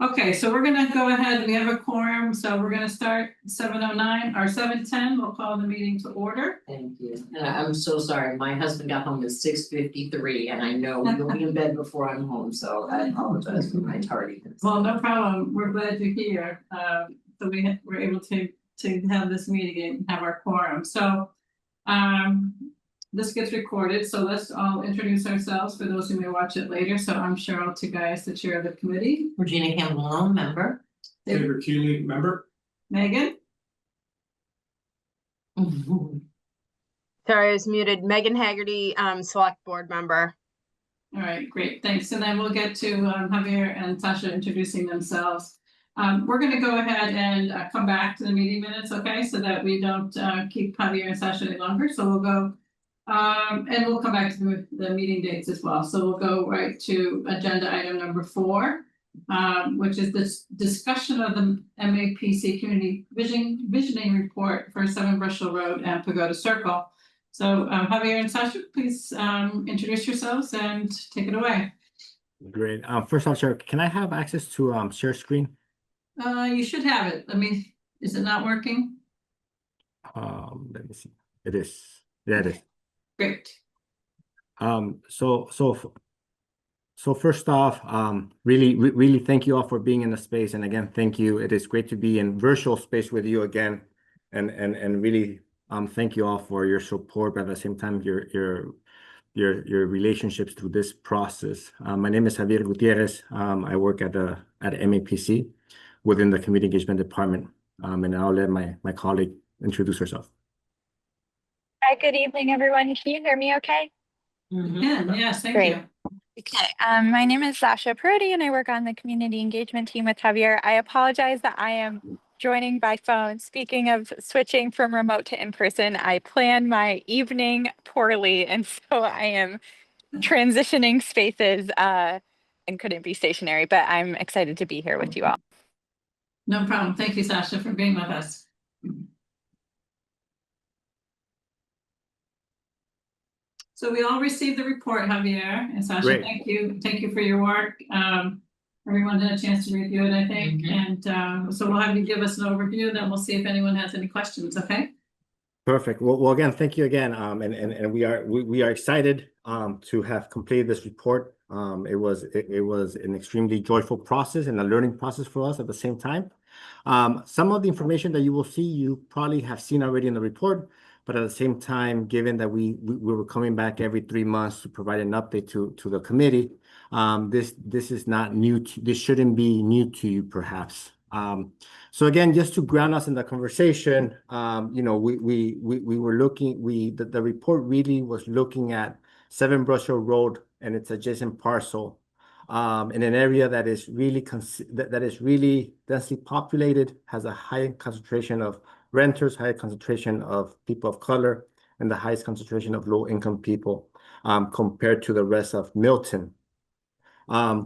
Okay, so we're gonna go ahead. We have a quorum, so we're gonna start 7:09 or 7:10. We'll call the meeting to order. Thank you. And I'm so sorry. My husband got home at 6:53 and I know he'll be in bed before I'm home, so I apologize for my tardiness. Well, no problem. We're glad you're here. So we're able to have this meeting and have our quorum. So this gets recorded, so let's all introduce ourselves for those who may watch it later. So I'm Cheryl Tagayas, the chair of the committee. Regina Campbell, member. David Keeley, member. Megan? Sorry, I was muted. Megan Haggerty, select board member. All right, great, thanks. And then we'll get to Javier and Sasha introducing themselves. We're going to go ahead and come back to the meeting minutes, okay, so that we don't keep Javier and Sasha any longer. So we'll go, and we'll come back to the meeting dates as well. So we'll go right to agenda item number 4, which is this discussion of the MAPC Community Visioning Report for 7 Bristol Road and Pagoda Circle. So Javier and Sasha, please introduce yourselves and take it away. Great. First off, Chair, can I have access to share screen? You should have it. Let me, is it not working? Let me see. It is. Yeah, it is. Great. So first off, really thank you all for being in the space. And again, thank you. It is great to be in virtual space with you again. And really thank you all for your support, but at the same time, your relationships through this process. My name is Javier Gutierrez. I work at MAPC within the Community Engagement Department. And I'll let my colleague introduce herself. Hi, good evening, everyone. Can you hear me okay? Yeah, yes, thank Great. you. Okay, my name is Sasha Parodi and I work on the community engagement team with Javier. I apologize that I am joining by phone. Speaking of switching from remote to in-person, I planned my evening poorly, and so I am transitioning spaces and couldn't be stationary, but I'm excited to be here with you all. No problem. Thank you, Sasha, for being with us. So we all received the report, Javier and Sasha. Great. Thank you. Thank you for your work. Everyone had a chance to review it, I think. And so we'll have you give us an overview, then we'll see if anyone has any questions, okay? Perfect. Well, again, thank you again. And we are excited to have completed this report. It was an extremely joyful process and a learning process for us at the same time. Some of the information that you will see, you probably have seen already in the report, but at the same time, given that we were coming back every 3 months to provide an update to the committee, this is not new. This shouldn't be new to you, perhaps. So again, just to ground us in the conversation, you know, we were looking. The report really was looking at 7 Bristol Road and its adjacent parcel, in an area that is really densely populated, has a high concentration of renters, high concentration of people of color, and the highest concentration of low-income people compared to the rest of Milton.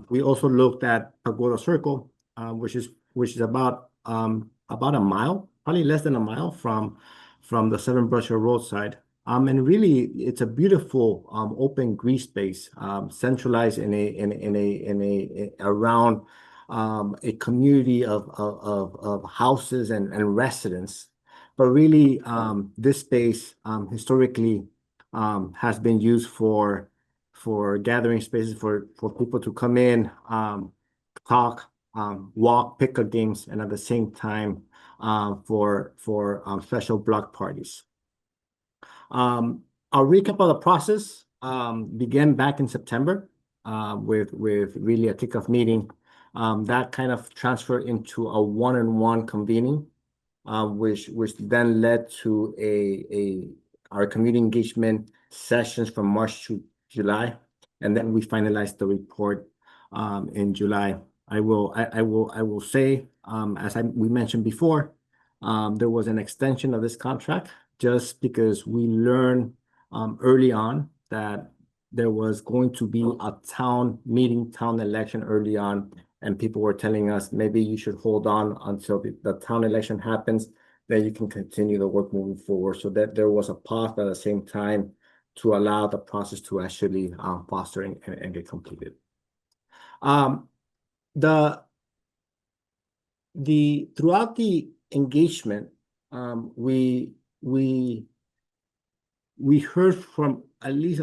We also looked at Pagoda Circle, which is about a mile, probably less than a mile from the 7 Bristol roadside. And really, it's a beautiful open green space, centralized around a community of houses and residents. But really, this space historically has been used for gathering spaces for people to come in, talk, walk, pick up games, and at the same time for special block parties. I'll recap of the process. Began back in September with really a kickoff meeting that kind of transferred into a one-on-one convening, which then led to our community engagement sessions from March to July, and then we finalized the report in July. I will say, as we mentioned before, there was an extension of this contract just because we learned early on that there was going to be a town election early on, and people were telling us maybe you should hold on until the town election happens, then you can continue the work moving forward. So that there was a pause, but at the same time to allow the process to actually foster and get completed. throughout the engagement, we heard from at least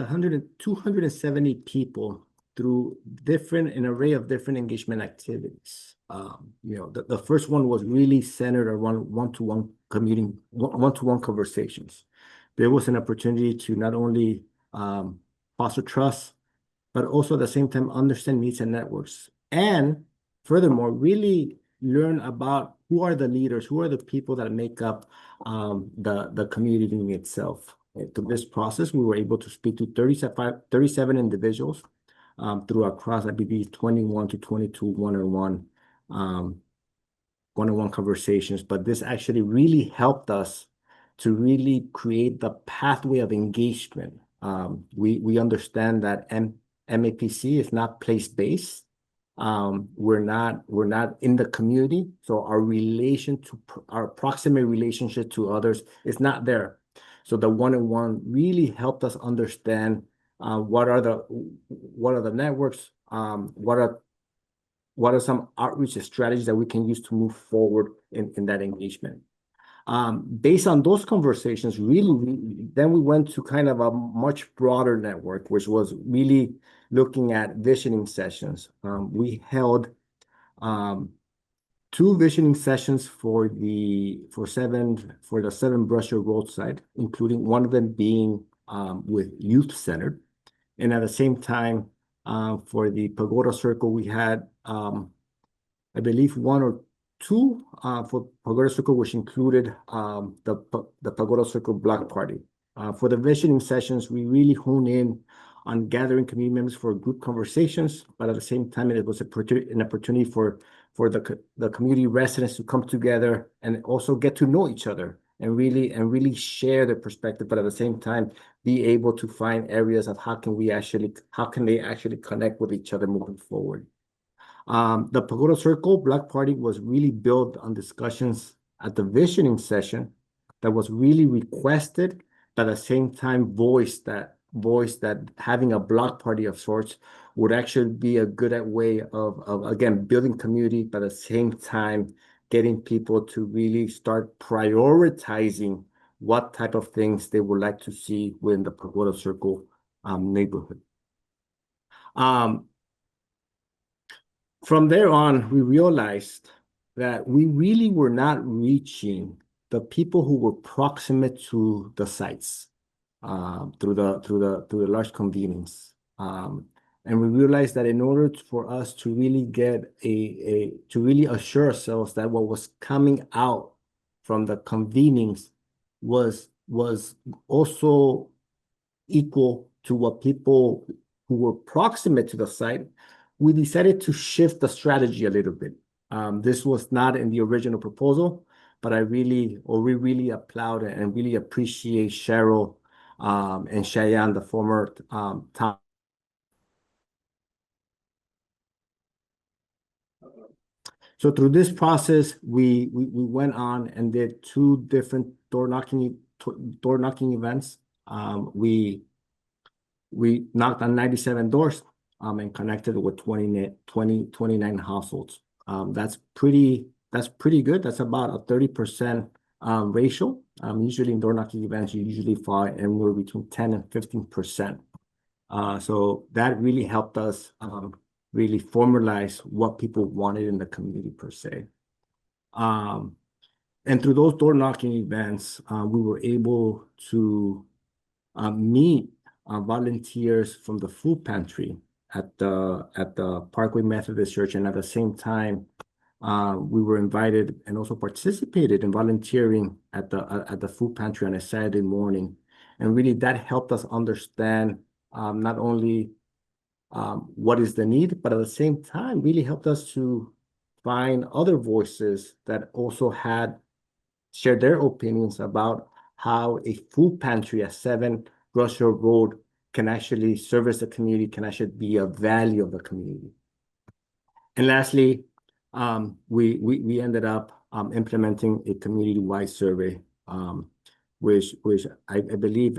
270 people through an array of different engagement activities. The first one was really centered around one-to-one conversations. There was an opportunity to not only foster trust, but also at the same time understand needs and networks. And furthermore, really learn about who are the leaders, who are the people that make up the community itself. Through this process, we were able to speak to 37 individuals through across, I believe, 21 to 22 one-on-one conversations. But this actually really helped us to really create the pathway of engagement. We understand that MAPC is not place-based. We're not in the community, so our proximate relationship to others is not there. So the one-on-one really helped us understand what are the networks, what are some outreach strategies that we can use to move forward in that engagement. Based on those conversations, then we went to kind of a much broader network, which was really looking at visioning sessions. We held 2 visioning sessions for the 7 Brusher roadside, including one of them being with youth-centered. And at the same time, for the Pagoda Circle, we had, I believe, 1 or 2 for Pagoda Circle, which included the Pagoda Circle Block Party. For the visioning sessions, we really honed in on gathering community members for group conversations, but at the same time, it was an opportunity for the community residents to come together and also get to know each other and really share their perspective, but at the same time, be able to find areas of how can they actually connect with each other moving forward. The Pagoda Circle Block Party was really built on discussions at the visioning session that was really requested, but at the same time voice that having a block party of sorts would actually be a good way of again building community, but at the same time getting people to really start prioritizing what type of things they would like to see within the Pagoda Circle neighborhood. From there on, we realized that we really were not reaching the people who were proximate to the sites through the large convenience. And we realized that in order for us to really get to really assure ourselves that what was coming out from the convenings was also equal to what people who were proximate to the site, we decided to shift the strategy a little bit. This was not in the original proposal, but we really applaud and really appreciate Cheryl and Cheyenne, the former town. So through this process, we went on and did 2 different door knocking events. We knocked on 97 doors and connected with 29 households. That's pretty good. That's about a 30% ratio. Usually in door knocking events, you usually fall anywhere between 10 and 15%. So that really helped us really formalize what people wanted in the community per se. And through those door knocking events, we were able to meet volunteers from the food pantry at the Parkway Methodist Church, and at the same time, we were invited and also participated in volunteering at the food pantry on a Saturday morning, and really that helped us understand not only what is the need, but at the same time, really helped us to find other voices that also shared their opinions about how a food pantry at 7 Brusher Road can actually service the community, can actually be a value of the community. And lastly, we ended up implementing a community-wide survey, which I believe,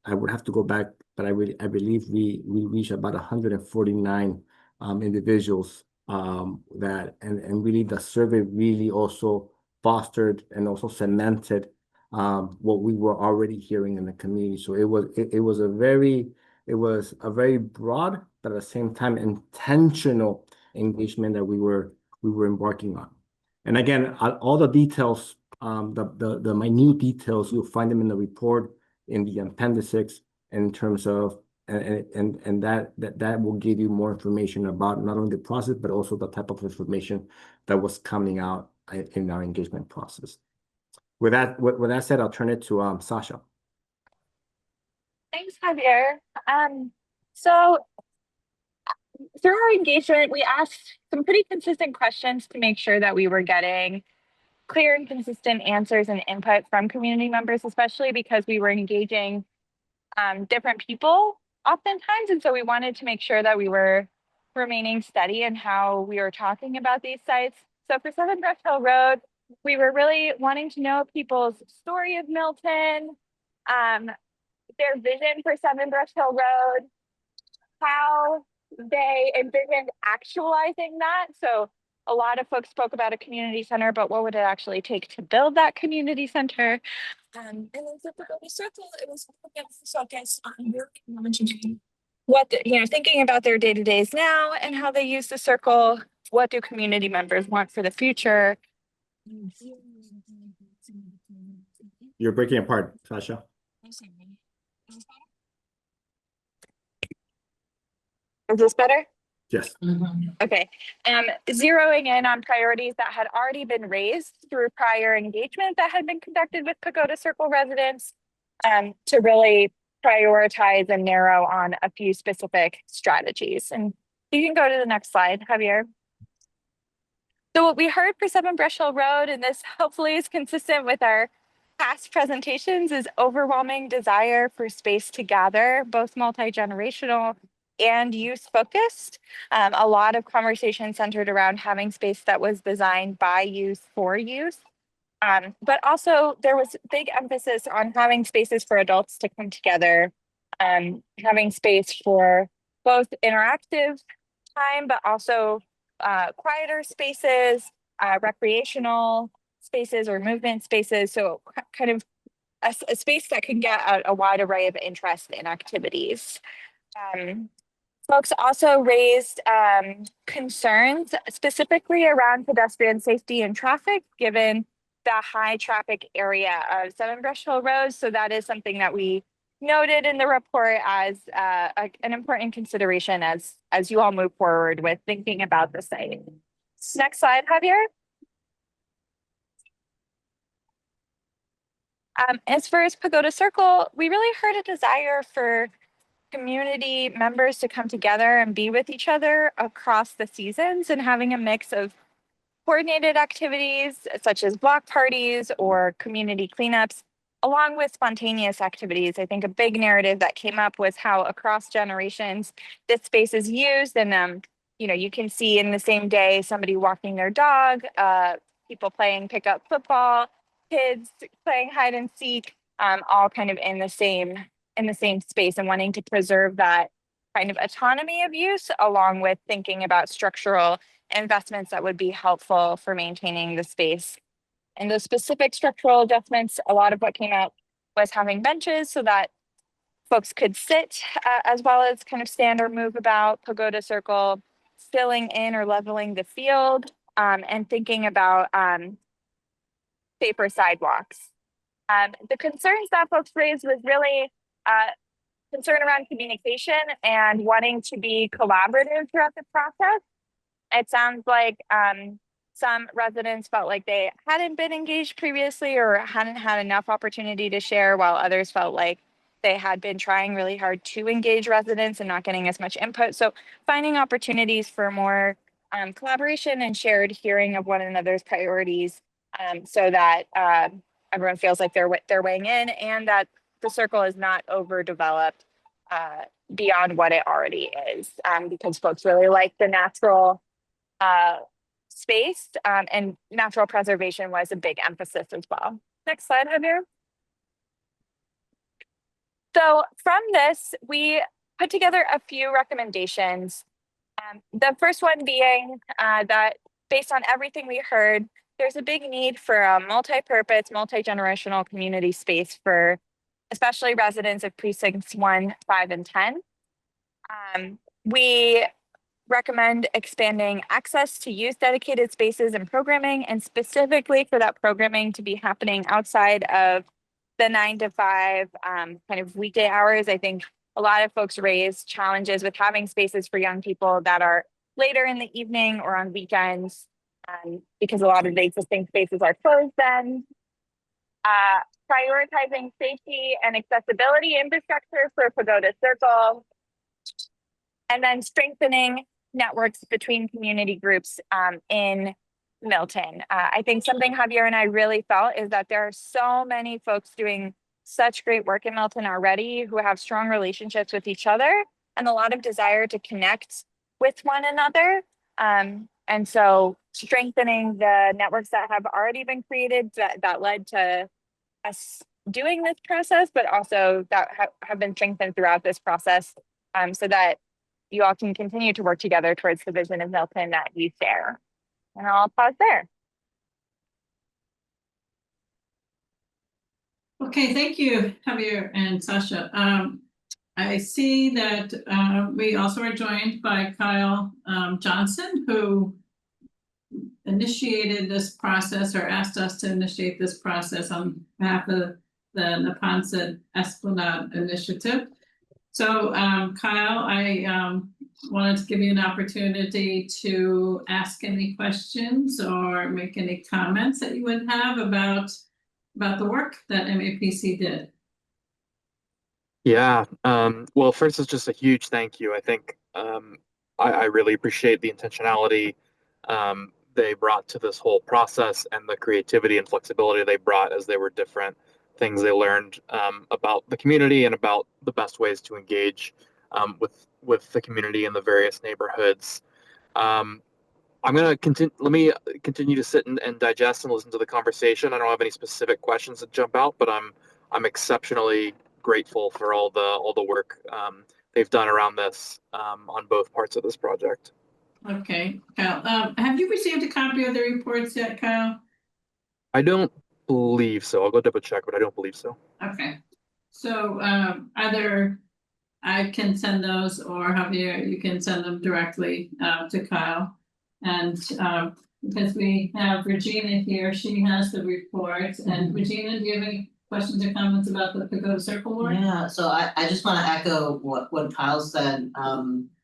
I would have to go back, but I believe we reached about 149 individuals and really the survey really also fostered and also cemented what we were already hearing in the community. So it was a very broad, but at the same time intentional engagement that we were embarking on. And again, all the details, the minute details, you'll find them in the report, in the appendices, in terms of and that will give you more information about not only the process, but also the type of information that was coming out in our engagement process. With that said, I'll turn it to Sasha. Thanks, Javier. So through our engagement, we asked some pretty consistent questions to make sure that we were getting clear and consistent answers and input from community members, especially because we were engaging different people oftentimes. And so we wanted to make sure that we were remaining steady in how we were talking about these sites. So for 7 Brush Hill Road, we were really wanting to know people's story of Milton, their vision for 7 Brush Hill Road, how they envisioned actualizing that. So a lot of folks spoke about a community center, but what would it actually take to build that community center? And then for the circle, it was focused on what thinking about their day-to-days now and how they use the circle. What do community members want for the future? You're breaking apart, Sasha. Is this better? Yes. Okay. Zeroing in on priorities that had already been raised through prior engagement that had been conducted with Pagoda Circle residents, to really prioritize and narrow on a few specific strategies. And you can go to the next slide, Javier. So what we heard for 7 Brush Hill Road, and this hopefully is consistent with our past presentations, is overwhelming desire for space to gather, both multi-generational and youth focused. A lot of conversation centered around having space that was designed by youth for youth. But also there was big emphasis on having spaces for adults to come together, having space for both interactive time, but also quieter spaces, recreational spaces or movement spaces. So kind of a space that can get a wide array of interests and activities. Folks also raised concerns specifically around pedestrian safety and traffic, given the high traffic area of 7 Brush Hill Road. So that is something that we noted in the report as an important consideration as you all move forward with thinking about the site. Next slide, Javier. As far as Pagoda Circle, we really heard a desire for community members to come together and be with each other across the seasons, and having a mix of coordinated activities such as block parties or community cleanups, along with spontaneous activities. I think a big narrative that came up was how across generations this space is used, and you can see in the same day somebody walking their dog, people playing pickup football, kids playing hide and seek, all kind of in the same space, and wanting to preserve that kind of autonomy of use, along with thinking about structural investments that would be helpful for maintaining the space. And those specific structural adjustments, a lot of what came out was having benches so that folks could sit, as well as kind of stand or move about Pagoda Circle, filling in or leveling the field, and thinking about safer sidewalks. The concerns that folks raised was really concern around communication and wanting to be collaborative throughout the process. It sounds like some residents felt like they hadn't been engaged previously or hadn't had enough opportunity to share, while others felt like they had been trying really hard to engage residents and not getting as much input. So finding opportunities for more collaboration and shared hearing of one another's priorities, so that everyone feels like they're weighing in, and that the circle is not overdeveloped beyond what it already is, because folks really like the natural space, and natural preservation was a big emphasis as well. Next slide, Javier. So from this, we put together a few recommendations The first one being that based on everything we heard, there's a big need for a multi-purpose, multi-generational community space for especially residents of precincts 1, 5, and 10. We recommend expanding access to use dedicated spaces and programming, and specifically for that programming to be happening outside of the 9 to 5 kind of weekday hours. I think a lot of folks raise challenges with having spaces for young people that are later in the evening or on weekends, because a lot of the existing spaces are closed then. Prioritizing safety and accessibility infrastructure for Pagoda Circle, and then strengthening networks between community groups in Milton. I think something Javier and I really felt is that there are so many folks doing such great work in Milton already who have strong relationships with each other and a lot of desire to connect with one another. And so strengthening the networks that have already been created that led to us doing this process, but also that have been strengthened throughout this process, so that you all can continue to work together towards the vision of Milton that you share. And I'll pause there. Okay, thank you, Javier and Sasha. I see that we also are joined by Kyle Johnson, who initiated this process or asked us to initiate this process on behalf of the Neponset Esplanade Initiative. So Kyle, I wanted to give you an opportunity to ask any questions or make any comments that you would have about the work that MAPC did. Yeah, well, first, it's just a huge thank you. I think I really appreciate the intentionality they brought to this whole process and the creativity and flexibility they brought as they were different things they learned about the community and about the best ways to engage with the community in the various neighborhoods. I'm gonna continue. Let me continue to sit and digest and listen to the conversation. I don't have any specific questions that jump out, but I'm exceptionally grateful for all the work they've done around this on both parts of this project. Okay, Kyle, have you received a copy of the reports yet, Kyle? I don't believe so. I'll go double check, but I don't believe so. Okay, so either I can send those, or Javier, you can send them directly to Kyle. And because we have Regina here, she has the reports. And Regina, do you have any questions or comments about the Pagoda Circle work? Yeah, so I just want to echo what Kyle said.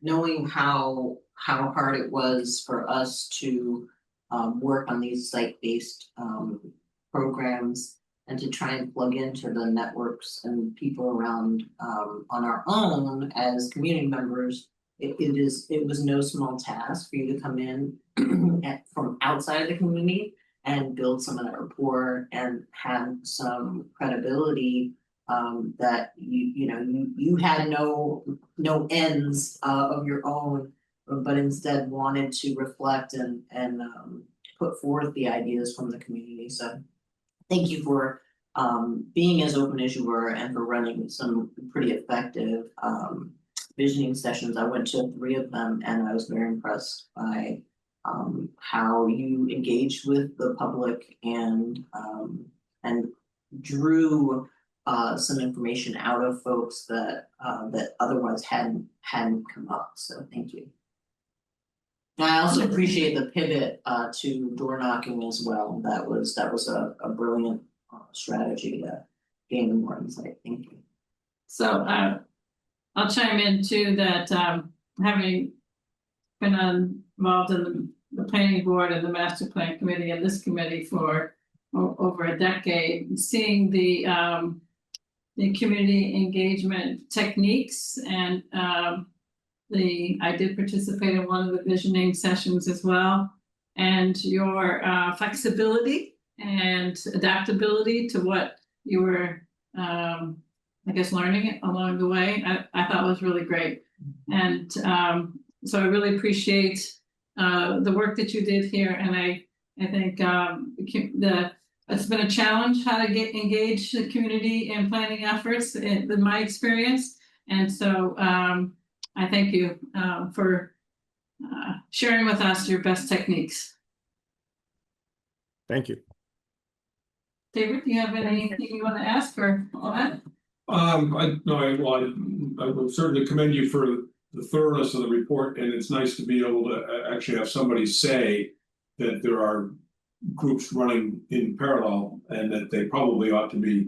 Knowing how hard it was for us to work on these site-based programs and to try and plug into the networks and people around on our own as community members, it was no small task for you to come in from outside of the community and build some of that rapport and have some credibility that you had no ends of your own, but instead wanted to reflect and put forth the ideas from the community. So thank you for being as open as you were and for running some pretty effective visioning sessions. I went to 3 of them and I was very impressed by how you engaged with the public and drew some information out of folks that otherwise hadn't come up. So thank you. And I also appreciate the pivot to door knocking as well. That was a brilliant strategy to gain more insight. Thank you. So I'll chime in too that having been involved in the planning board and the master plan committee and this committee for over a decade, seeing the community engagement techniques and I did participate in one of the visioning sessions as well, and your flexibility and adaptability to what you were I guess learning along the way, I thought was really great. And so I really appreciate the work that you did here, and I think it's been a challenge how to engage the community in planning efforts in my experience. And so I thank you for sharing with us your best techniques. Thank you. David, do you have anything you want to ask or add? I will certainly commend you for the thoroughness of the report, and it's nice to be able to actually have somebody say that there are groups running in parallel and that they probably ought to be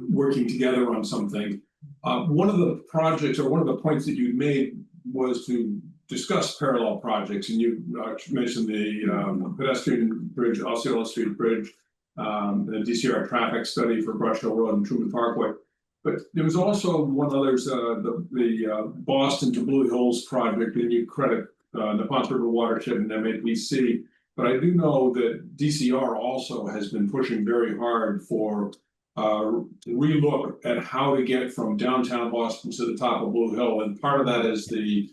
working together on something. One of the projects or one of the points that you made was to discuss parallel projects, and you mentioned the pedestrian bridge, Osceola Street Bridge, the DCR traffic study for Brush Hill Road and Truman Parkway. But there was also one other's the Boston to Blue Hills project, and you credit the Ponce River Watershed and MAPC. But I do know that DCR also has been pushing very hard for relook at how to get from downtown Boston to the top of Blue Hill, and part of that is the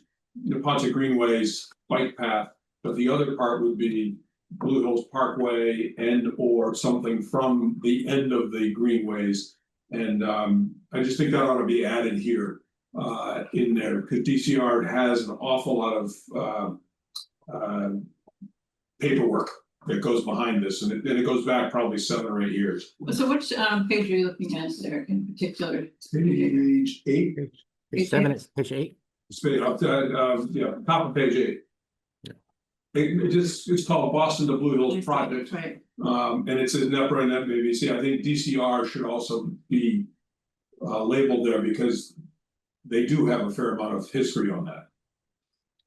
Ponce Greenway's bike path, but the other part would be Blue Hills Parkway and or something from the end of the greenways. And I just think that ought to be added here in there, because DCR has an awful lot of paperwork that goes behind this, and it goes back probably 7 or 8 years. So which page are you looking at there in particular? Page 8. Page 7, it's page 8. Up to, yeah, top of page 8. Yeah. It's called Boston to Blue Hills Project. Right. And it's in NEPRA and MAPC. I think DCR should also be labeled there, because they do have a fair amount of history on that.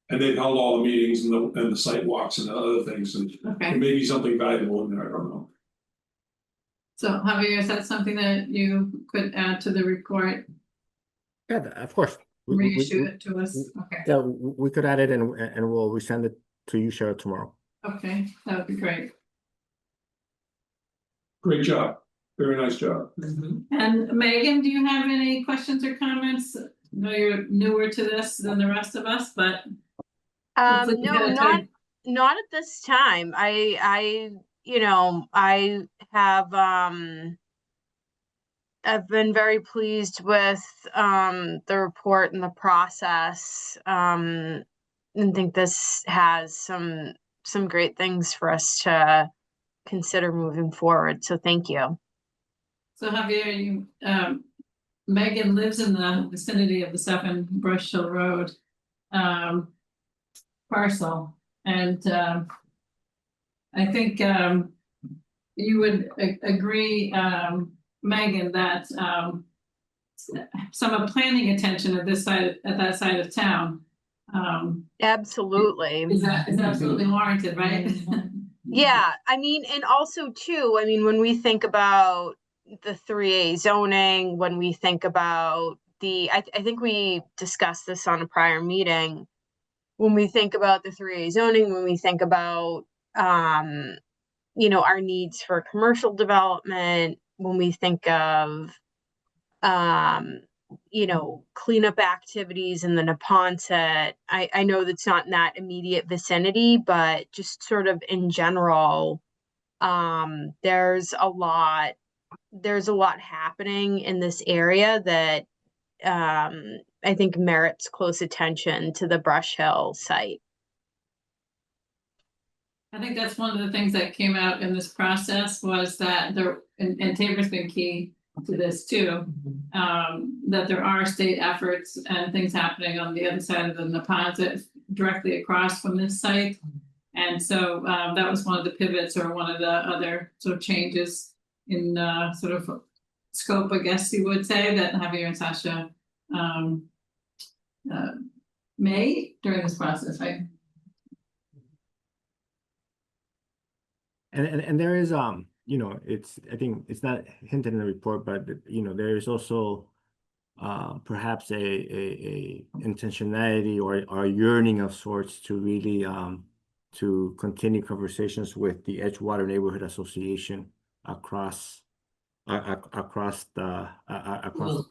And they've held all the meetings and the site walks and the other things, and Okay. there may be something valuable in there, I don't know. So Javier, is that something that you could add to the report, Yeah, of course. reissue it to us? Okay, Yeah, we could add it and we'll resend it to you, Cheryl, tomorrow. okay, that would be great. Great job, very nice job. And Megan, do you have any questions or comments? I know you're newer to this than the rest of us, but hopefully you No, get a not at this time. I have I've been very pleased with the report and the process, and think this has some great things for us to consider moving forward. So thank you. So Javier, you, Megan lives in the vicinity of the 7 Brush Hill Road parcel, and I think you would agree, Megan, that some planning attention at that side of town Absolutely. is absolutely warranted, right? Yeah, I mean, and also too, I mean, when we think about the 3A zoning, when we think about I think we discussed this on a prior meeting. When we think about the 3A zoning, when we think about, our needs for commercial development, when we think of, cleanup activities in the Neponset, I know that's not in that immediate vicinity, but just sort of in general, there's a lot happening in this area that I think merits close attention to the Brush Hill site. I think that's one of the things that came out in this process was that and Tabor's been key to this too, that there are state efforts and things happening on the other side of the Neponset directly across from this site. And so that was one of the pivots, or one of the other sort of changes in sort of scope, I guess you would say, that Javier and Sasha made during this process, right? And there is I think it's not hinted in the report, but there is also perhaps a intentionality or a yearning of sorts to really to continue conversations with the Edgewater Neighborhood Association across the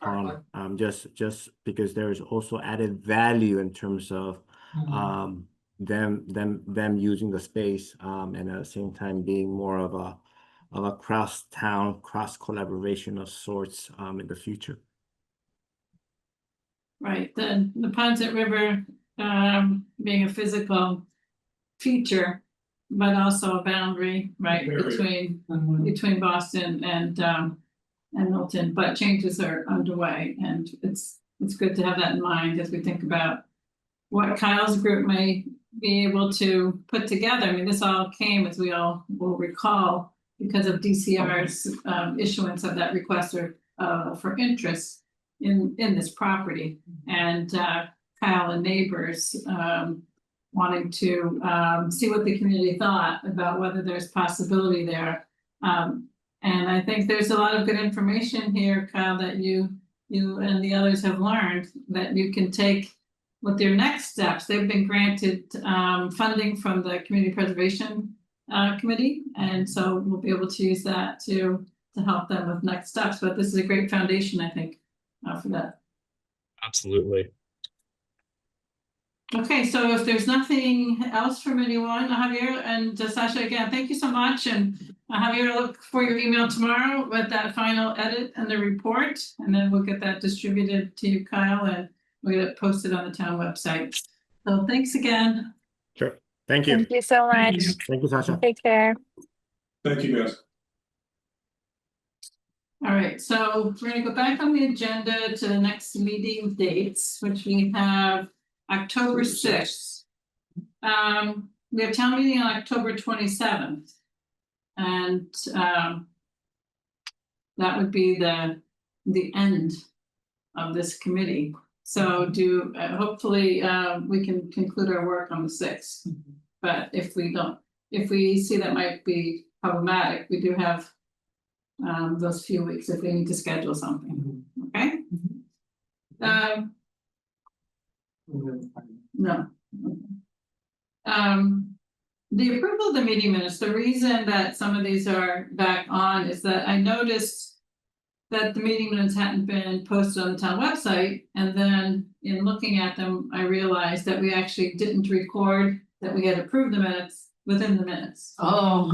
pond, just because there is also added value in terms of them using the space, and at the same time being more of a cross-town, cross-collaboration of sorts in the future. Right, the Ponset River being a physical feature, but also a boundary, right, Barrier. between Boston and Milton, but changes are underway, and it's good to have that in mind as we think about what Kyle's group may be able to put together. I mean, this all came, as we all will recall, because of DCR's issuance of that request for interest in this property, and Kyle and neighbors wanting to see what the community thought about whether there's possibility there. And I think there's a lot of good information here, Kyle, that you and the others have learned that you can take with your next steps. They've been granted funding from the Community Preservation Committee, and so we'll be able to use that to help them with next steps. But this is a great foundation, I think, for that. Absolutely. Okay, so if there's nothing else from anyone, Javier and Sasha, again, thank you so much. And Javier, look for your email tomorrow with that final edit and the report, and then we'll get that distributed to you, Kyle, and we'll get it posted on the town website. So thanks again. Sure. Thank you. Thank you so much. Thank you, Sasha. Take care. Thank you, guys. All right, so we're gonna go back on the agenda to the next meeting dates, which we have October 6th. We have town meeting on October 27th. And that would be the end of this committee. So hopefully we can conclude our work on the 6th. But if we see that might be problematic, we do have those few weeks if we need to schedule something, okay? No. The approval of the meeting minutes, the reason that some of these are back on is that I noticed that the meeting minutes hadn't been posted on the town website, and then in looking at them, I realized that we actually didn't record that we had approved the minutes within the minutes. Oh.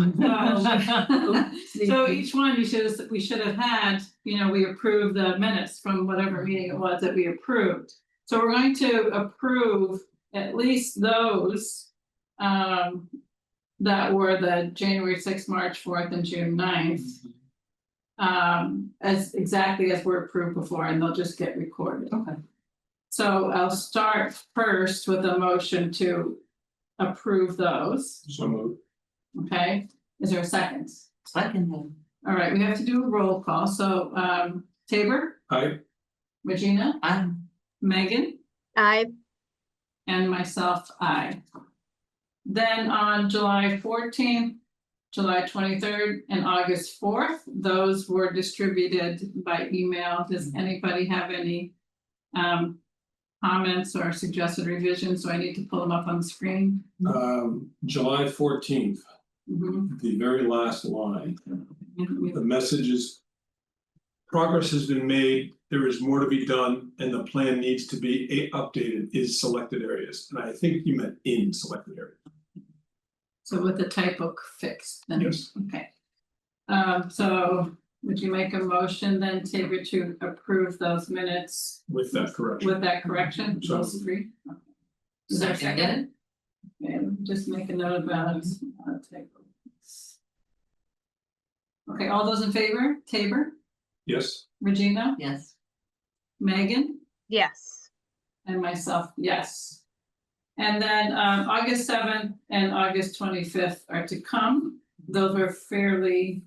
So each one we should have had, we approved the minutes from whatever meeting it was that we approved. So we're going to approve at least those that were the January 6th, March 4th, and June 9th. As exactly as were approved before, and they'll just get recorded. Okay. So I'll start first with a motion to approve those. So moved. Okay, is there a second? Second. All right, we have to do a roll call. So Tabor, Aye. Regina, Megan, I and myself, I. Then on July 14th, July 23rd, and August 4th, those were distributed by email. Does anybody have any comments or suggested revisions? So I need to pull them up on the screen. July 14th, Mhm. the very last line, the message is: progress has been made, there is more to be done, and the plan needs to be updated is selected areas. And I think you meant in selected areas. So with the typo fixed, then, Yes. okay. So would you make a motion then, Tabor, to approve those minutes With that correction. with that correction, So- those three? Is there a second? Okay, just make a note about typo. Okay, all those in favor, Tabor, Yes. Regina, Yes. Megan, yes. and myself, yes. And then August 7th and August 25th are to come. Those were fairly.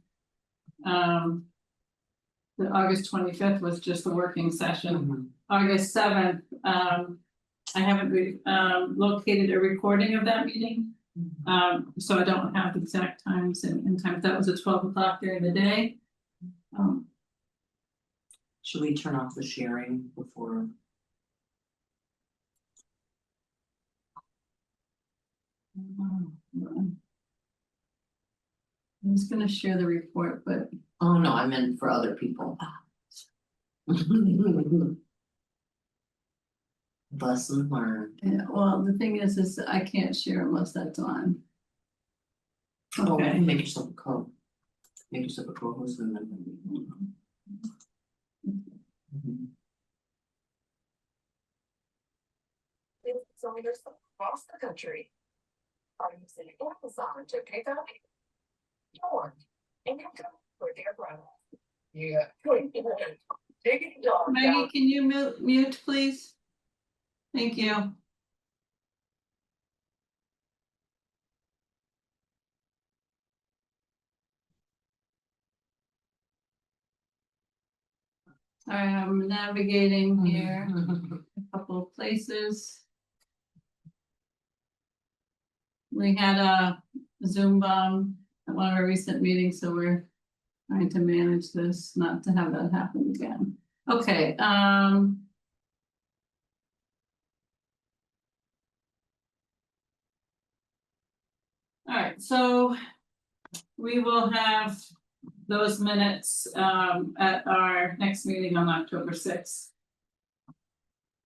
The August 25th was just the working session. August 7th, I haven't located a recording of that meeting. So I don't have the exact times and times. That was at 12 o'clock during the day. Should we turn off the sharing before? I'm just gonna share the report, but Oh, no, I meant for other people. Lesson learned. yeah, well, the thing is I can't share unless that's on. Oh, Okay. make yourself a co. Make yourself a co-host and then. kilometers across the country are using Amazon to pick up your income for their products. Yeah. Digging dog Maggie, down. can you mute, please? Thank you. Sorry, I'm navigating here a couple of places. We had a Zoom bomb at one of our recent meetings, so we're trying to manage this, not to have that happen again. Okay, all right, so we will have those minutes at our next meeting on October 6th.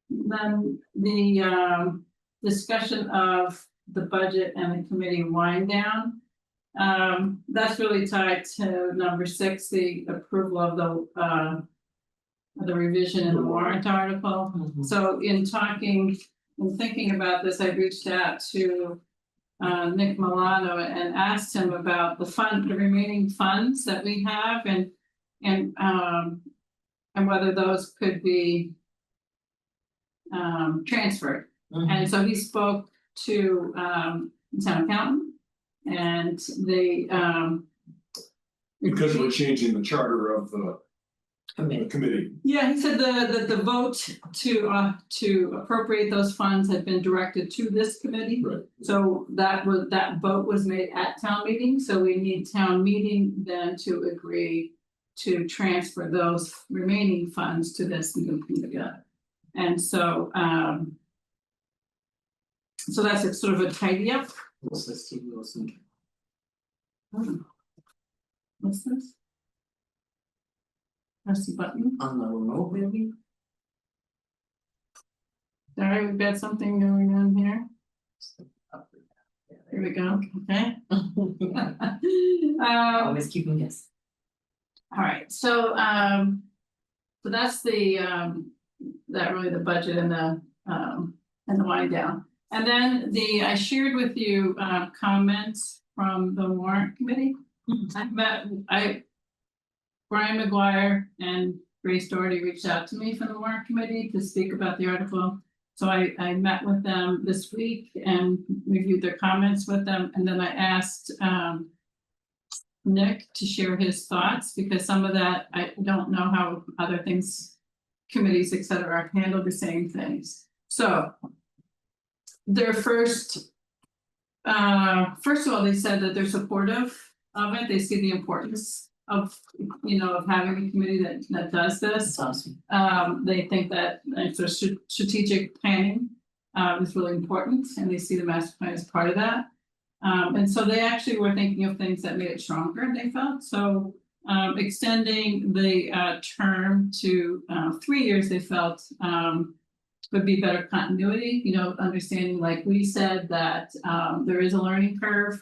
Then the discussion of the budget and the committee wind down. That's really tied to number 6, the approval of the revision in the warrant article. So in talking and thinking about this, I reached out to Nick Milano and asked him about the remaining funds that we have and whether those could be transferred. And so he spoke to town accountant and they Because we're changing the charter of the committee. Yeah, he said the vote to appropriate those funds had been directed to this committee. Right. So that vote was made at town meeting, so we need town meeting then to agree to transfer those remaining funds to this new committee. And so so that's a sort of a tidy up. What's this, Steve Wilson? What's this? Press the button. On the remote, maybe? Sorry, we've got something going on here. Here we go, okay. Always keeping this. All right, so that's the that really the budget and the wind down. And then I shared with you comments from the warrant committee. Brian McGuire and Grace Doherty reached out to me from the warrant committee to speak about the article. So I met with them this week and reviewed their comments with them. And then I asked Nick to share his thoughts, because some of that, I don't know how other things, committees, et cetera, handle the same things. So their first of all, they said that they're supportive of it. They see the importance of, of having a committee that does this. That's awesome. They think that strategic planning is really important, and they see the master plan as part of that. And so they actually were thinking of things that made it stronger, they felt. So extending the term to 3 years, they felt would be better continuity, understanding, like we said, that there is a learning curve,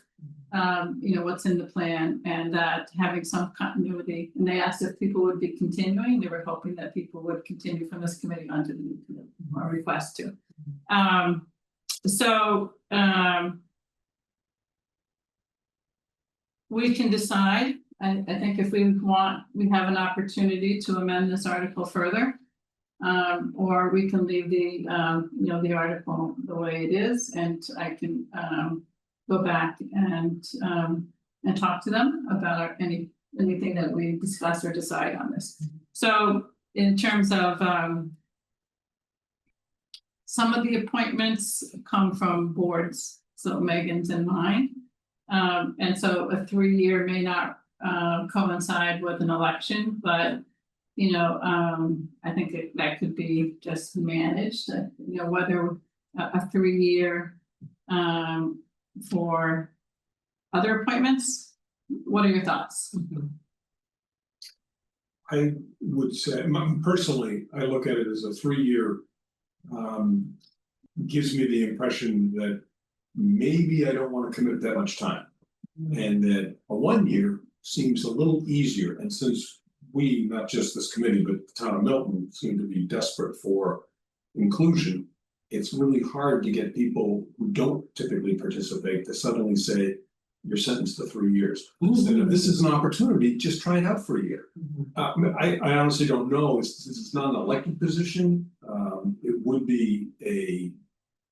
what's in the plan, and that having some continuity. And they asked if people would be continuing. They were hoping that people would continue from this committee onto the new committee, or request to. We can decide. I think if we want, we have an opportunity to amend this article further. Or we can leave the the article the way it is, and I can go back and talk to them about anything that we discuss or decide on this. So in terms of some of the appointments come from boards, so Megan's and mine, and so a 3-year may not coincide with an election, but I think that could be just managed, whether a 3-year for other appointments. What are your thoughts? I would say, personally, I look at it as a 3-year, gives me the impression that maybe I don't want to commit that much time. And that a 1-year seems a little easier, and since we, not just this committee, but the town of Milton, seem to be desperate for inclusion, it's really hard to get people who don't typically participate to suddenly say, you're sentenced to 3 years. Instead of, this is an opportunity, just try it out for a year. I honestly don't know, it's not an elected position, it would be a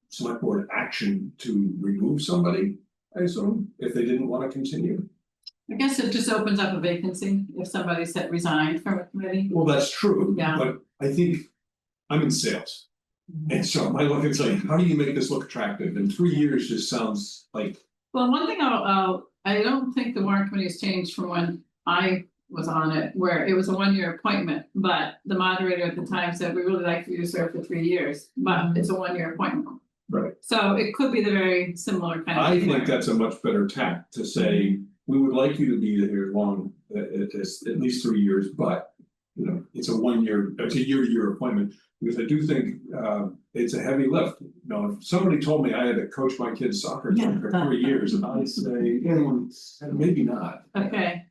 select board action to remove somebody, I assume, if they didn't want to continue. I guess it just opens up a vacancy if somebody said resigned from a committee. Well, that's true, Yeah. but I think I'm in sales. And so I look and say, how do you make this look attractive? And 3 years just sounds like, Well, one thing I don't think the warrant committee has changed from when I was on it, where it was a 1-year appointment, but the moderator at the time said, we really like for you to serve for 3 years, but it's a 1-year appointment. right. So it could be the very similar kind of. I thing think where- that's a much better tack to say, we would like you to be here long, at least 3 years, but. You know, it's a 1-year, it's a year-to-year appointment, because I do think it's a heavy lift. You know, if somebody told me I had to coach my kid's soccer team for 3 years, I'd say, maybe not. Okay.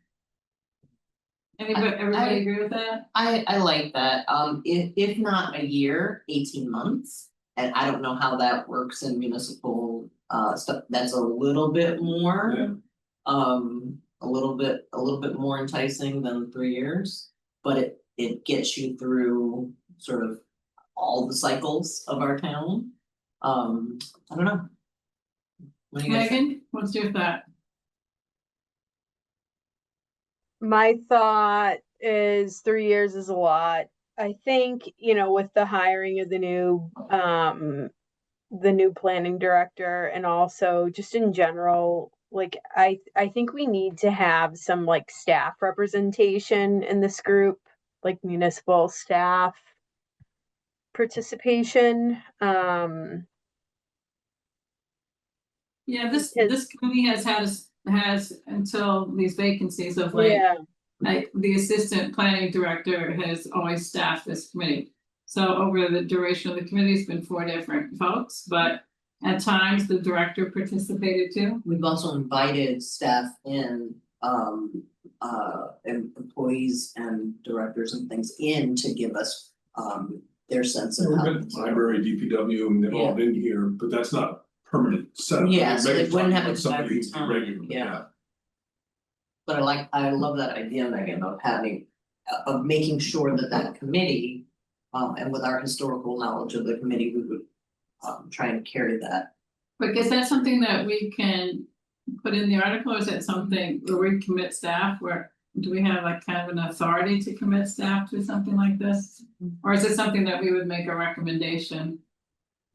Everybody agree with that? I like that, if not a year, 18 months. And I don't know how that works in municipal stuff, that's a little bit more. Yeah. A little bit more enticing than 3 years, but it gets you through sort of all the cycles of our town. I don't know. What do you guys think? Megan, what's your thought? My thought is 3 years is a lot. I think, with the hiring of the new planning director, and also just in general, like I think we need to have some like staff representation in this group, like municipal staff participation. Yeah, this Because- committee has until these vacancies of late. Yeah, Like the assistant planning director has always staffed this committee. So over the duration of the committee, it's been 4 different folks, but at times the director participated too. We've also invited staff in, and employees and directors and things in to give us, their sense of We've how. got library, DPW, and they've all been here, but that's not permanent setup. Yeah, so Megan's they wouldn't talking have about it somebody every who's time, regular, yeah. But I love that idea, Megan, of having, of making sure that committee, and with our historical knowledge of the committee, we would. Try and carry that. But is that something that we can put in the article, or is that something where we commit staff, where do we have like kind of an authority to commit staff to something like this? Or is it something that we would make a recommendation?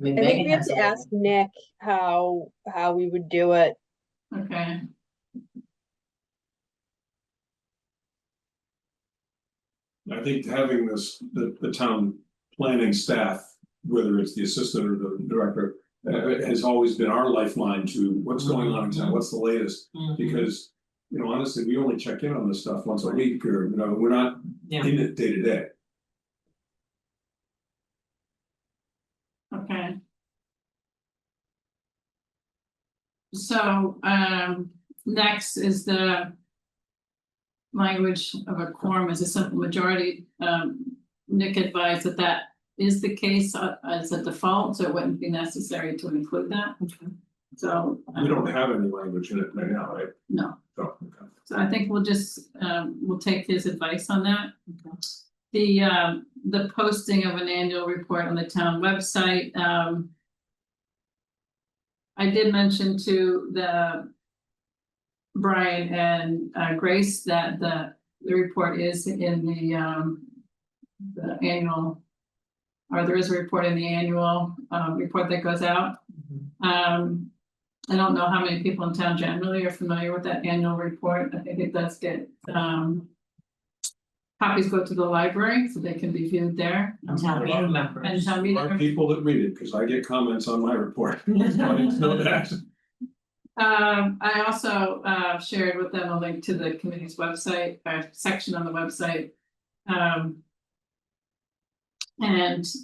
I mean, I think Megan we have has to a- ask Nick how we would do it. Okay, I think having the town planning staff, whether it's the assistant or the director, has always been our lifeline to what's going on in town, what's the latest, because. You know, honestly, we only check in on this stuff once a week, or, we're not Yeah. in it day to day. okay. So, next is the language of a quorum as a simple majority. Nick advised that is the case as a default, so it wouldn't be necessary to include that. So. We don't have any language in it right now, right? No, So, okay. so I think we'll just, we'll take his advice on that. Okay. The posting of an annual report on the town website, I did mention to Brian and Grace that the report is in the annual, or there is a report in the annual report that goes out. I don't know how many people in town generally are familiar with that annual report. I think it does get copies go to the library, so they can be viewed there. And town meeting members. And town There are meeting. people that read it, because I get comments on my report. I didn't know that. I also shared with them a link to the committee's website, section on the website. And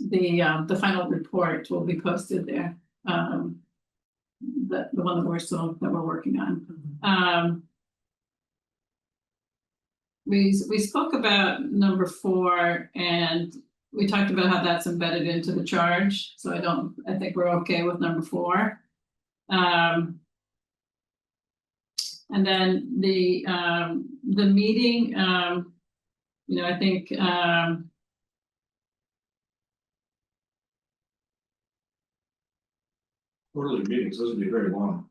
the final report will be posted there. The one that we're working on. We spoke about number 4 and we talked about how that's embedded into the charge, so I think we're okay with number 4. And then the meeting, I think, Quarterly meetings, those would be very long.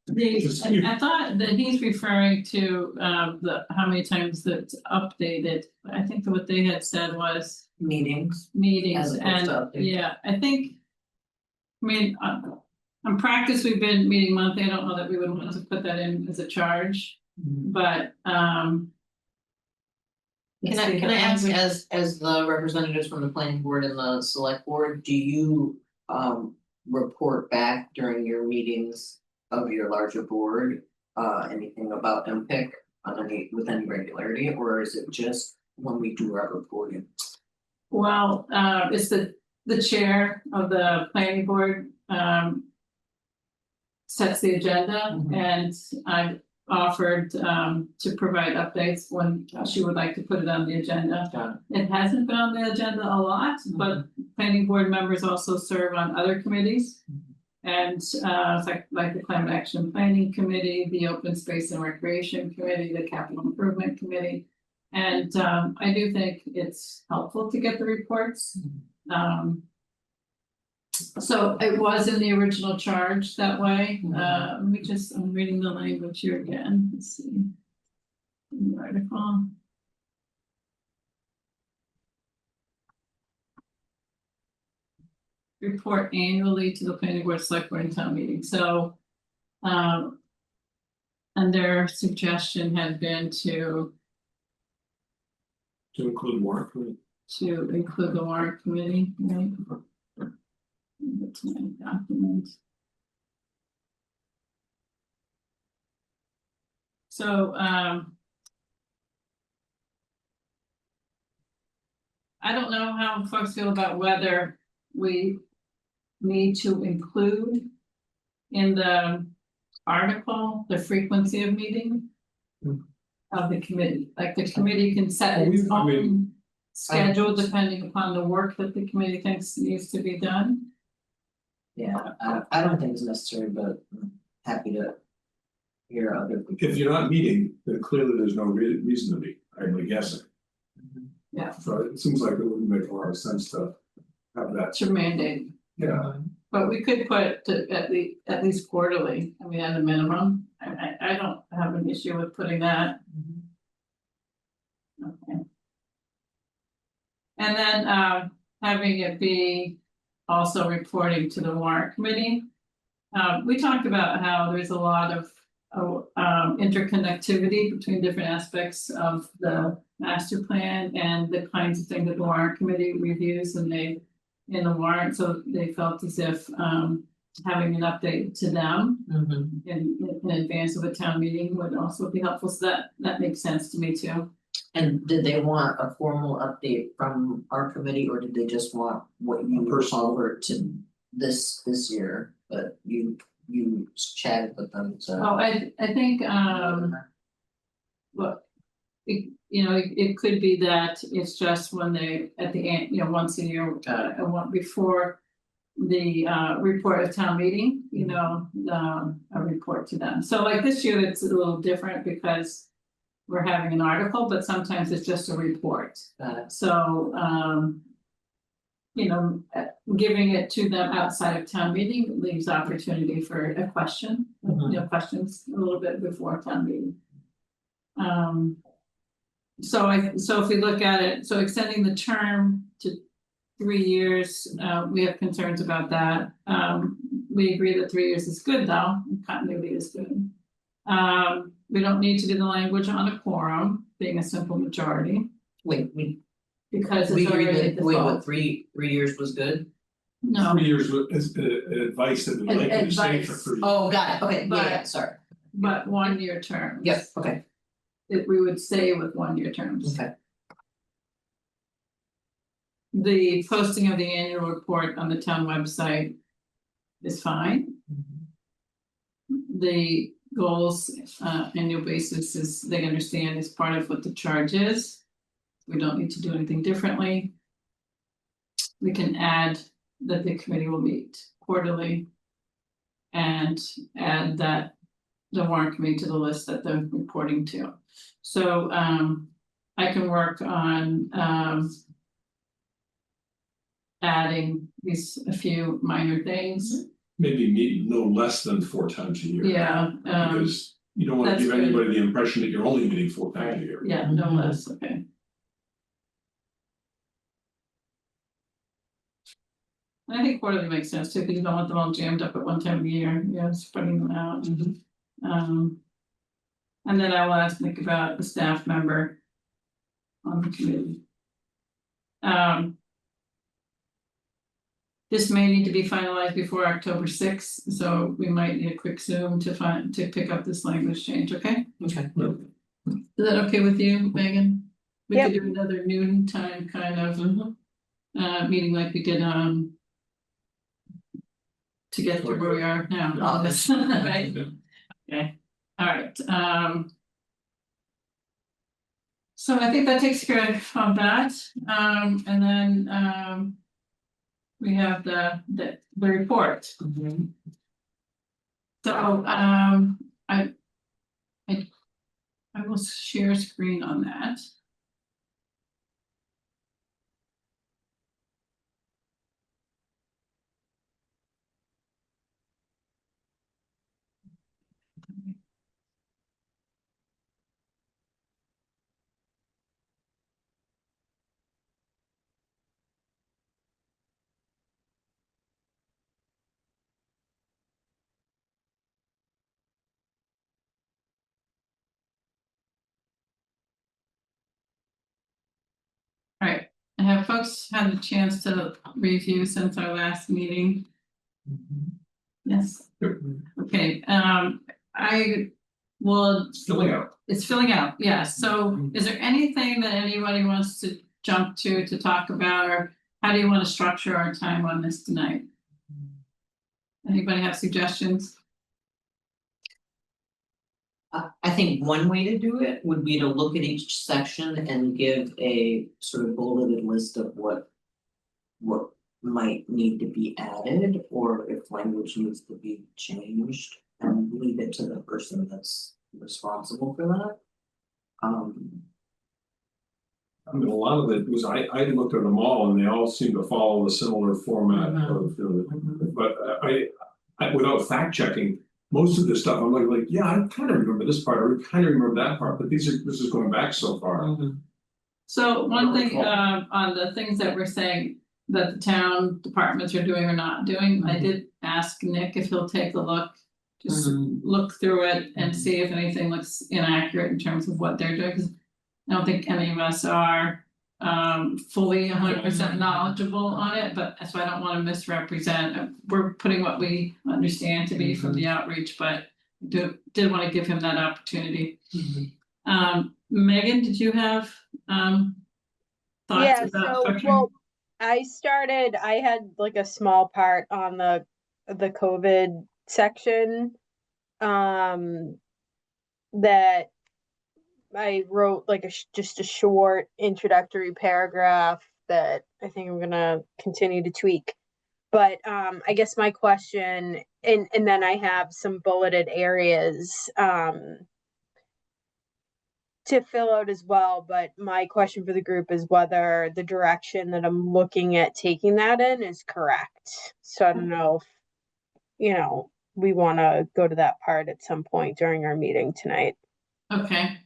I thought that he's referring to how many times that's updated. I think that what they had said was Meetings. meetings, As opposed and to updates. yeah, I think. I mean, on practice, we've been meeting monthly. I don't know that we would want to put that in as a charge, but Can I ask, as the representatives from the planning board and the select board, do you report back during your meetings of your larger board? Anything about MPIC with any regularity, or is it just when we do our reporting? Well, it's the chair of the planning board sets the agenda, Mhm. and I've offered to provide updates when she would like to put it on the agenda. Got It hasn't been on the agenda a lot, but planning board members also serve on other committees. And it's like the Climate Action Planning Committee, the Open Space and Recreation Committee, the Capital Improvement Committee. And I do think it's helpful to get the reports. So it was in the original charge that way. Let me just, I'm reading the language here again. Let's see. In the article. Report annually to the planning board, select board, and town meeting. So, and their suggestion had been to include warrant committee. include the warrant committee, right? That's my document. So, I don't know how folks feel about whether we need to include in the article the frequency of meeting of the committee. Like the committee can set Well, its I mean, own schedule depending upon the work that the committee thinks needs to be done. Yeah, I don't think it's necessary, but I'm happy to hear other people. If you're not meeting, then clearly there's no reason to meet, I'm guessing. Yeah, So it seems like it wouldn't make a lot of sense to have that. to mandate. Yeah, But we could put to at least quarterly, I mean, at a minimum. I don't have an issue with putting that. Okay. And then having it be also reporting to the warrant committee. We talked about how there's a lot of interconnectivity between different aspects of the master plan and the kinds of things that the warrant committee reviews and they in the warrant, so they felt as if having an update to them in advance of a town meeting would also be helpful. So that makes sense to me too. And did they want a formal update from our committee, or did they just want what you forward to this year, but you chatted with them, so. Oh, I think look, it could be that it's just when they at the end, once a year, one before the report of town meeting, a report to them. So like this year, it's a little different because we're having an article, but sometimes it's just a report. So giving it to them outside of town meeting leaves opportunity for a question, questions a little bit before town meeting. So if we look at it, so extending the term to 3 years, we have concerns about that. We agree that 3 years is good though, continuity is good. We don't need to do the language on a quorum, being a simple majority. Because We it's agreed already that, wait, default. what, 3 years was good? No, 3 years is advice that we'd like you to stay for Advice. 3 years. Oh, got it, okay, But- yeah, sorry, but 1 year terms. yep, okay, That we would stay with 1 year terms. okay. The posting of the annual report on the town website is fine. The goals, annual basis is, they understand is part of what the charge is. We don't need to do anything differently. we can add that the committee will meet quarterly. And add that the warrant committee to the list that they're reporting to. So I can work on adding a few minor things. Maybe meet no less than 4 times a year. Yeah, Because you don't wanna that's give good. anybody the impression that you're only meeting 4 times a year. yeah, no less, okay. And I think quarterly makes sense too, because you don't want them all jammed up at one time of the year, spreading them out. And then I will ask Nick about the staff member on the committee. This may need to be finalized before October 6th, so we might need a quick Zoom to pick up this language change, okay? Okay. Is that okay with you, Megan? We Yep. could do another noon time kind of meeting like we did to get to where we are now, on this, right? Okay, all right, so I think that takes care of that, and then we have the report. So I will share screen on that. All right, have folks had a chance to review since our last meeting? Yes. Okay, I will. It's filling out. It's filling out, yeah, so is there anything that anybody wants to jump to talk about, or how do you want to structure our time on this tonight? Anybody have suggestions? I think one way to do it would be to look at each section and give a sort of bulleted list of what might need to be added, or if language needs to be changed, and leave it to the person that's responsible for that. I mean, a lot of it was, I looked at them all and they all seem to follow a similar format of, but I without fact checking. Most of this stuff, I'm like, yeah, I kind of remember this part, or I kind of remember that part, but this is going back so far. So one thing on the things that we're saying that the town departments are doing or not doing, I did ask Nick if he'll take a look. Just look through it and see if anything looks inaccurate in terms of what they're doing, 'cause I don't think any of us are fully 100% knowledgeable on it, but that's why I don't want to misrepresent. We're putting what we understand to be from the outreach, but did want to give him that opportunity. Megan, did you have thoughts Yeah, about so, structuring? well, I had like a small part on the COVID section. That I wrote like just a short introductory paragraph that I think I'm gonna continue to tweak. But I guess my question, and then I have some bulleted areas to fill out as well, but my question for the group is whether the direction that I'm looking at taking that in is correct. So I don't know if, we want to go to that part at some point during our meeting tonight. Okay.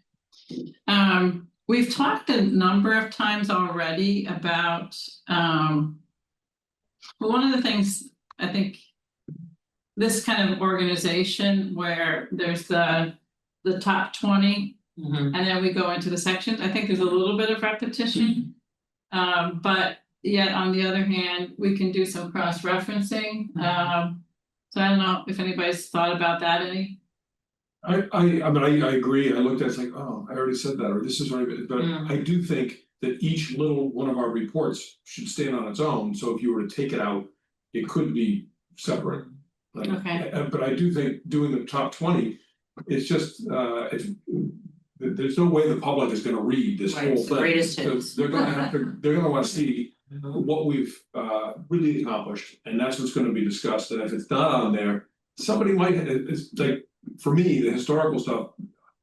We've talked a number of times already about, well, one of the things I think this kind of organization where there's the top 20 and then we go into the sections, I think there's a little bit of repetition. But yet on the other hand, we can do some cross-referencing. So I don't know if anybody's thought about that any. I mean, I agree. I looked at it, it's like, oh, I already said that, or this is already, but I do think that each little one of our reports should stand on its own. So if you were to take it out, it could be separate. Like, Okay. But I do think doing the top 20, it's just, there's no way the public is gonna read this Right, whole it's the thing. greatest So hits. they're gonna want to see what we've really accomplished, and that's what's gonna be discussed, and if it's not on there, somebody might, it's like, for me, the historical stuff.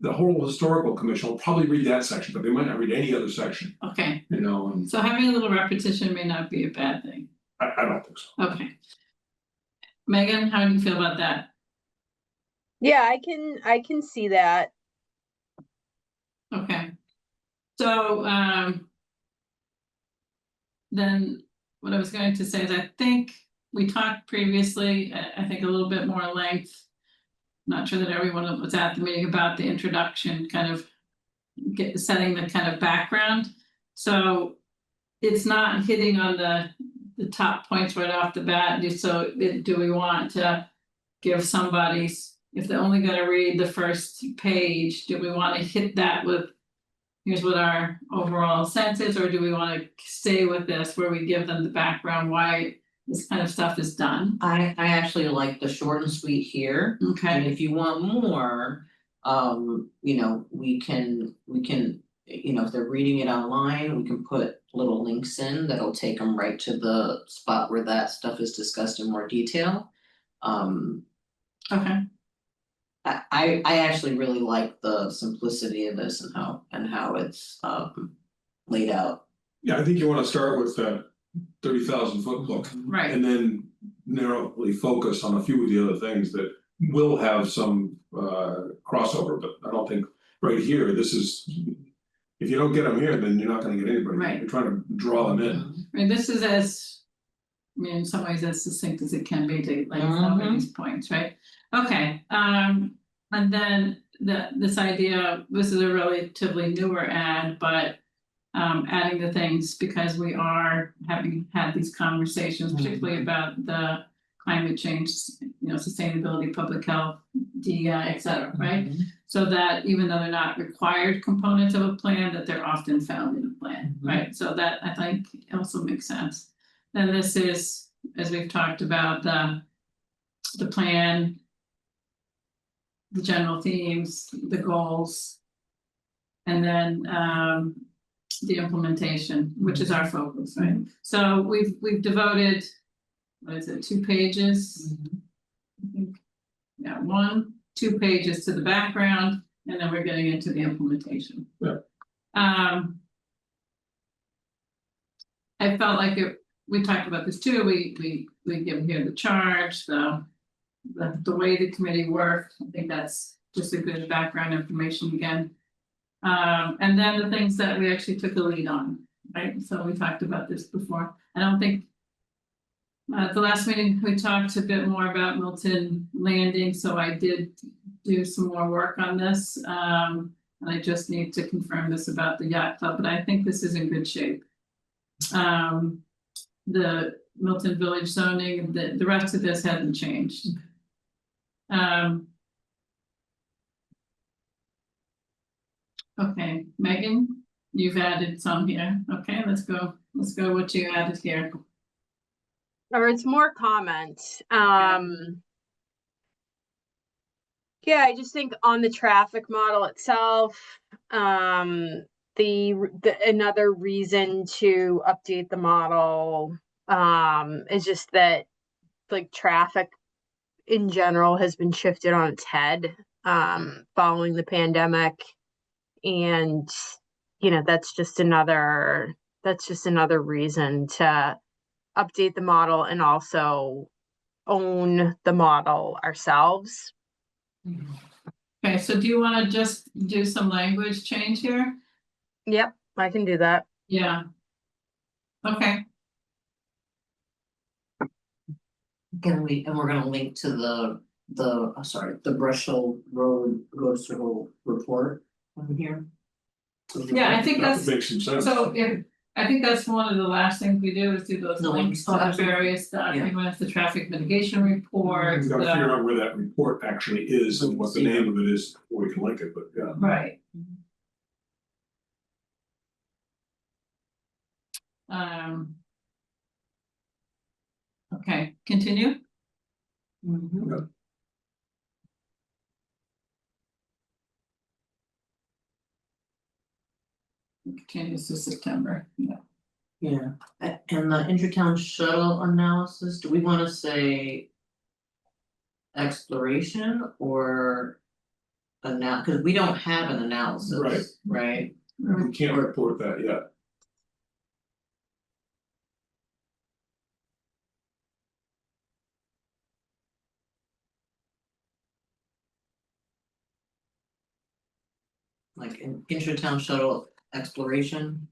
The whole historical commission will probably read that section, but they might not read any other section, Okay, you know, and so having a little repetition may not be a bad thing. I don't think so. Okay. Megan, how do you feel about that? Yeah, I can see that. Okay. So, then what I was going to say is I think we talked previously, I think a little bit more length. Not sure that everyone was at the meeting about the introduction, kind of setting the kind of background. So it's not hitting on the top points right off the bat. So do we want to give somebody's, if they're only going to read the first page, do we want to hit that with, here's what our overall sense is, or do we want to stay with this where we give them the background, why this kind of stuff is done? I actually like the short and sweet here, and Okay, if you want more, you know, we can, you know, if they're reading it online, we can put little links in that'll take them right to the spot where that stuff is discussed in more detail. okay, I actually really like the simplicity of this and how it's laid out. Yeah, I think you wanna start with the 30,000 foot book. right, And then narrowly focus on a few of the other things that will have some crossover, but I don't think right here, this is. If you don't get them here, then you're not gonna get anybody, Right. you're trying to draw them in. I mean, this is as, I mean, in some ways as succinct as it can be to like some of these points, right? Okay, and then this idea, this is a relatively newer ad, but adding the things because we are having had these conversations, particularly about the climate change, you know, sustainability, public health, DEI, et cetera, right? So that even though they're not required components of a plan, that they're often found in a plan, right? So that I think also makes sense. Then this is, as we've talked about, the plan, the general themes, the goals, and then the implementation, which is our focus, right? So we've devoted, what is it, 2 pages? I think, yeah, 2 pages to the background, and then we're getting into the implementation. Yeah. I felt like we talked about this too, we give here the charge, the way the committee worked, I think that's just a good background information again. And then the things that we actually took the lead on, right? So we talked about this before. I don't think at the last meeting, we talked a bit more about Milton Landing, so I did do some more work on this. And I just need to confirm this about the yacht club, but I think this is in good shape. The Milton Village zoning, the rest of this hasn't changed. Okay, Megan, you've added some here. Okay, let's go what you added here. Or it's more comments. Yeah, I just think on the traffic model itself, the another reason to update the model is just that like traffic in general has been shifted on its head following the pandemic, and you know that's just another reason to update the model and also own the model ourselves. Okay, so do you want to just do some language change here? Yep, I can do that. Yeah. Okay, And we're gonna link to the Brushel Road Circle report on here. yeah, I think That that's, would make some sense. so I think that's one of the last things we do is do those The links links. to Oh, the absolutely. various documents, the traffic mitigation report. You gotta figure out where that report actually is and what the name of it is before we can link it, but yeah. Right. Okay, continue. Continues to September, yeah. Yeah, and the intertown shuttle analysis, do we wanna say exploration or cause we don't have an analysis, right? We can't report that yet. Like an intertown shuttle exploration.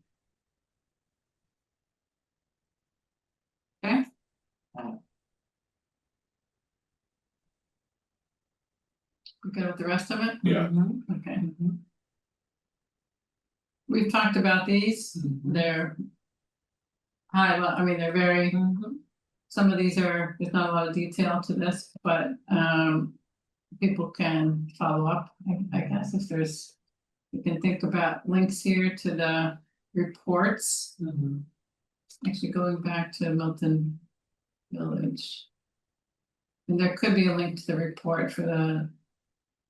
Okay. Okay, with the rest of it, Yeah. okay. We've talked about these, they're I mean, they're very, some of these are, there's not a lot of detail to this, but people can follow up, I guess, if there's, you can think about links here to the reports. Actually going back to Milton Village. And there could be a link to the report for the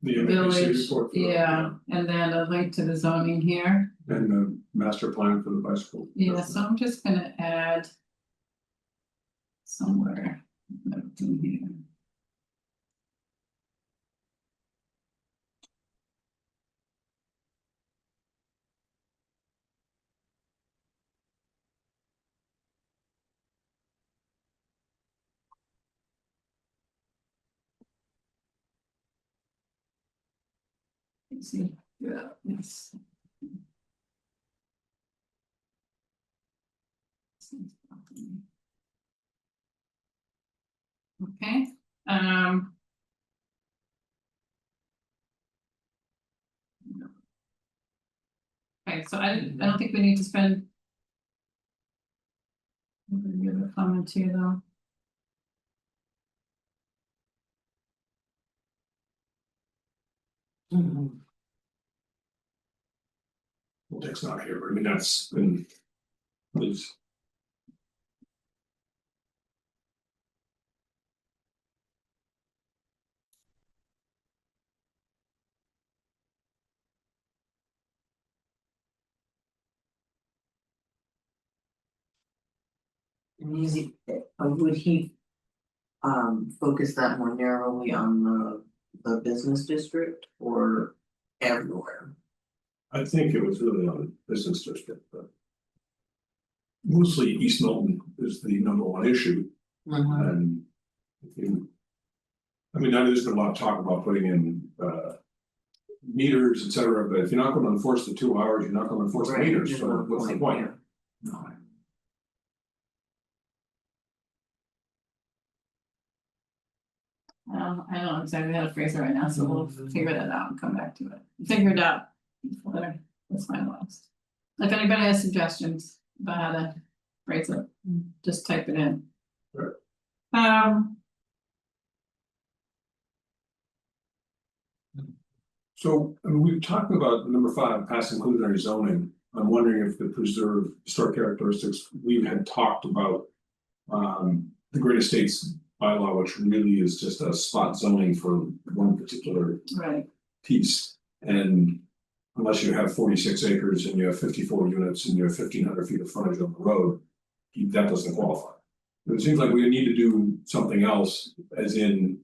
The MAPC village, report. For yeah, and then a link to the zoning here. And the master plan for the bicycle. Yeah, so I'm just gonna add somewhere in here. Let's see, yeah, this. Okay, okay, so I don't think we need to spend. I'm gonna give a comment here though. Well, Dick's not here, but I mean, that's been. Please. Music, would he focus that more narrowly on the business district or everywhere? I think it was really on business district, but. Mostly East Milton is the number one issue, and. I mean, I know there's been a lot of talk about putting in meters, et cetera, but if you're not gonna enforce the 2 hours, you're not gonna enforce the Right, meters, there's so no what's the point, point? No. I don't know exactly how to phrase it right now, so we'll figure that out and come back to it. Figure it out before it's finalized. If anybody has suggestions about how to phrase it, just type it in. Right. So, I mean, we've talked about number 5, past inclusionary zoning. I'm wondering if the preserve historic characteristics, we had talked about. The Great Estates bylaw, which really is just a spot zoning for one particular Right, piece. And unless you have 46 acres and you have 54 units and you have 1,500 feet of frontage on the road, that doesn't qualify. But it seems like we need to do something else, as in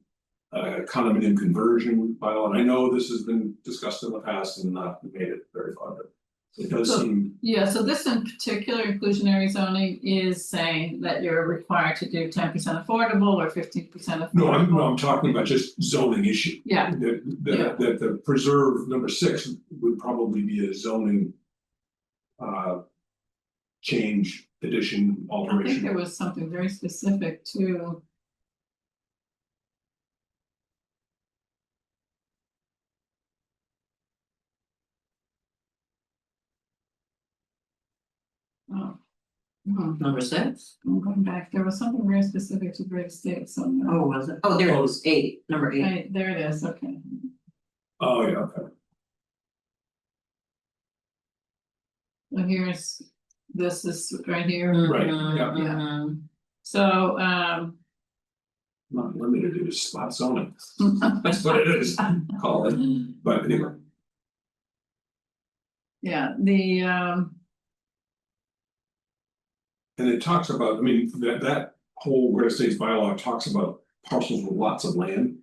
condominium conversion bylaw. And I know this has been discussed in the past and not made it very far, but it does So- seem. yeah, so this in particular inclusionary zoning is saying that you're required to do 10% affordable or 15% affordable. No, I'm talking about just zoning issue. Yeah, That the preserve number 6 would probably be a zoning. Change, addition, I think alteration. there was something very specific to. Oh. Number 6? I'm going back, there was something very specific to Great Estates, so. Oh, was it? Oh, there it is, 8, number 8. Right, there it is, okay. Oh, yeah, okay. So here's, this is right here, Right, yeah. Yeah. so, Not limited to just spot zoning. That's what it is, call it, but anyway. yeah, the And it talks about, I mean, that whole Greater States bylaw talks about parcels with lots of land.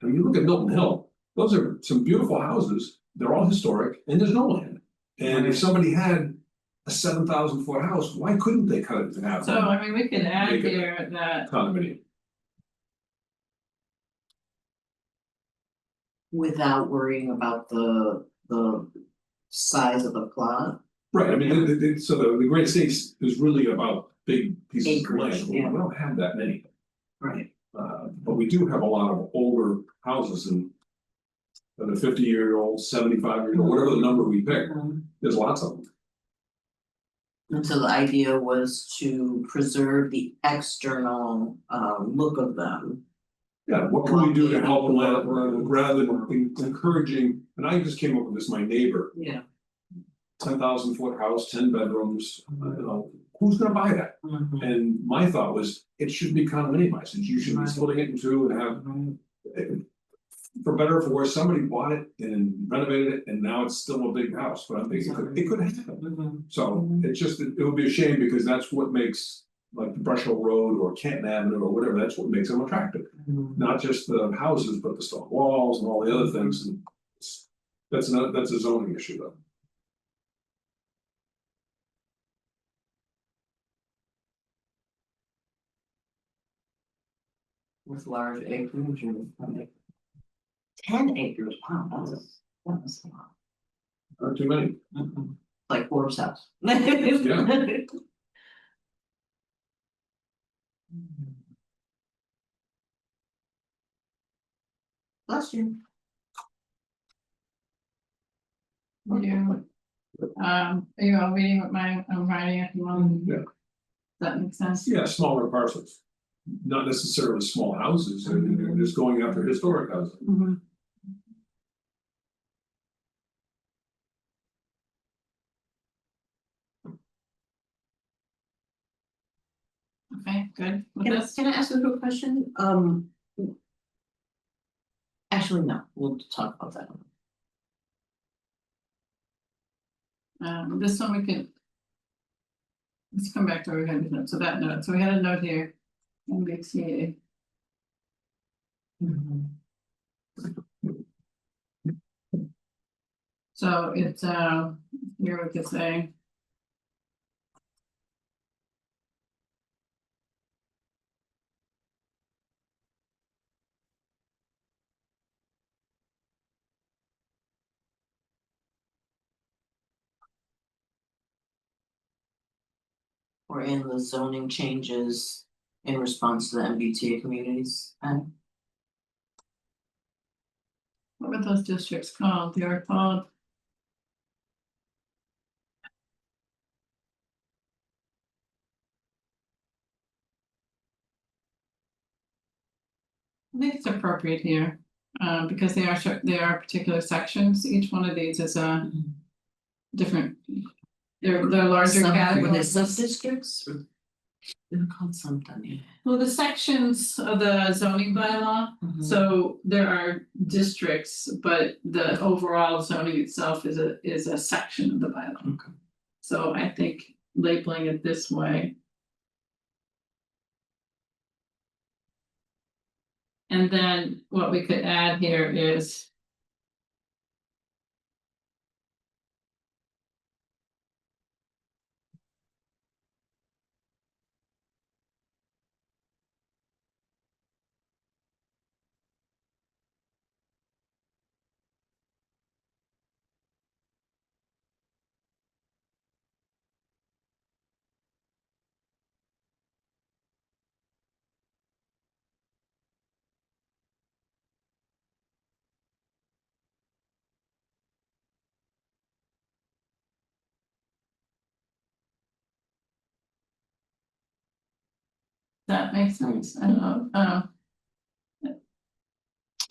And you look at Milton Hill, those are some beautiful houses, they're all historic, and there's no land. And if somebody had a 7,000-foot house, why couldn't they cut it in half? So, I mean, we could add Make it here that, Condominium. Without worrying about the size of the plot. Right, I mean, so the Great States is really about big pieces of Acreage, land, yeah. we don't have that many. Right. But we do have a lot of older houses and the 50-year-old, 75-year-old, whatever the number we pick, there's lots of them. And so the idea was to preserve the external look of them. Yeah, what can we do to help them rather than encouraging, and I just came up with this, my neighbor, Yeah. 10,000-foot house, 10 bedrooms, you know, who's gonna buy that? And my thought was, it should be condominiumized, and you should be Right. splitting it in two and have. For better or for worse, somebody bought it and renovated it, and now it's still a big house, but I'm thinking it could happen. So it's just, it would be a shame, because that's what makes, like the Brush Hill Road or Canton Avenue or whatever, that's what makes them attractive. Not just the houses, but the stone walls and all the other things, and that's a zoning issue though. With large acreage or 10 acres, wow, that's a lot. Not too many. Like Forbes house. Yeah. Bless you. you, are you all reading what I'm writing at the moment? Yeah. Does that make sense? Yeah, smaller parcels, not necessarily small houses, I mean, they're just going after historic houses. Mhm. Okay, good. With this, Can I ask a quick question? Actually, no, we'll talk about that. this one we can. Let's come back to where we had the note, so that note, so we had a note here. MBTA. So it's, here we could say. Or in the zoning changes in response to the MBTA communities. And What were those districts called? They were called. I think it's appropriate here, because they are particular sections. Each one of these is a different. They're larger were they categories. sub-districts? They're called something, yeah. Well, the sections of the zoning bylaw, so there are districts, but the overall zoning itself is a section of the bylaw. Okay. So I think labeling it this way. And then what we could add here is. That makes sense, I don't know,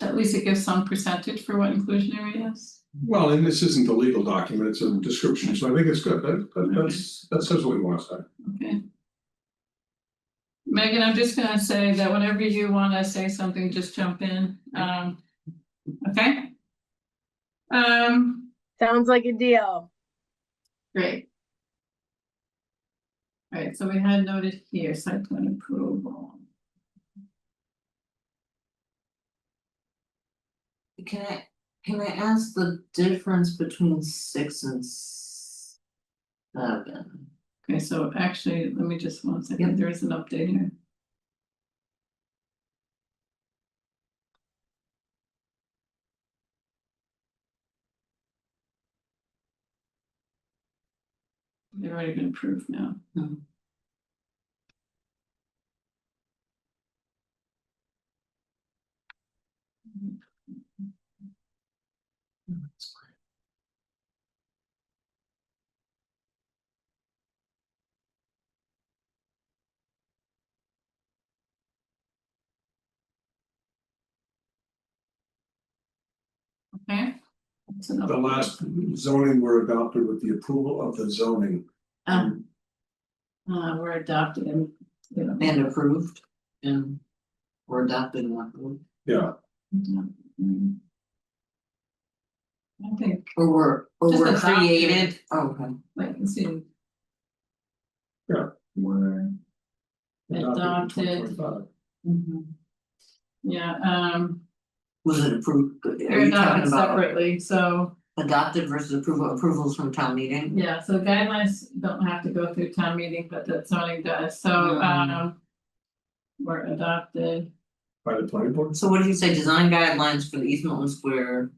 at least it gives some percentage for what inclusionary is. Well, and this isn't a legal document, it's a description, so I think it's good, that says what we want to say. Okay. Megan, I'm just gonna say that whenever you wanna say something, just jump in, okay? Sounds like a deal. Great. Alright, so we had noted here, site plan approval. Can I ask the difference between 6 and 7? Okay, so actually, let me just 1 second, there is an update here. They've already been approved now. Okay. That's an The update. last zoning were adopted with the approval of the zoning. We're adopted and, you know. And approved and or adopted and approved. Yeah, I think, Or Just were adopted. created, oh, okay. like, let's see. Yeah. Were adopted in Adopted. 2025. Yeah, Was it approved? Are they're you talking adopted about separately, so, adopted versus approvals from town meeting? yeah, so guidelines don't have to go through town meeting, but the zoning does, so, were adopted. By the planning board? So what did you say, design guidelines for the East Milton Square?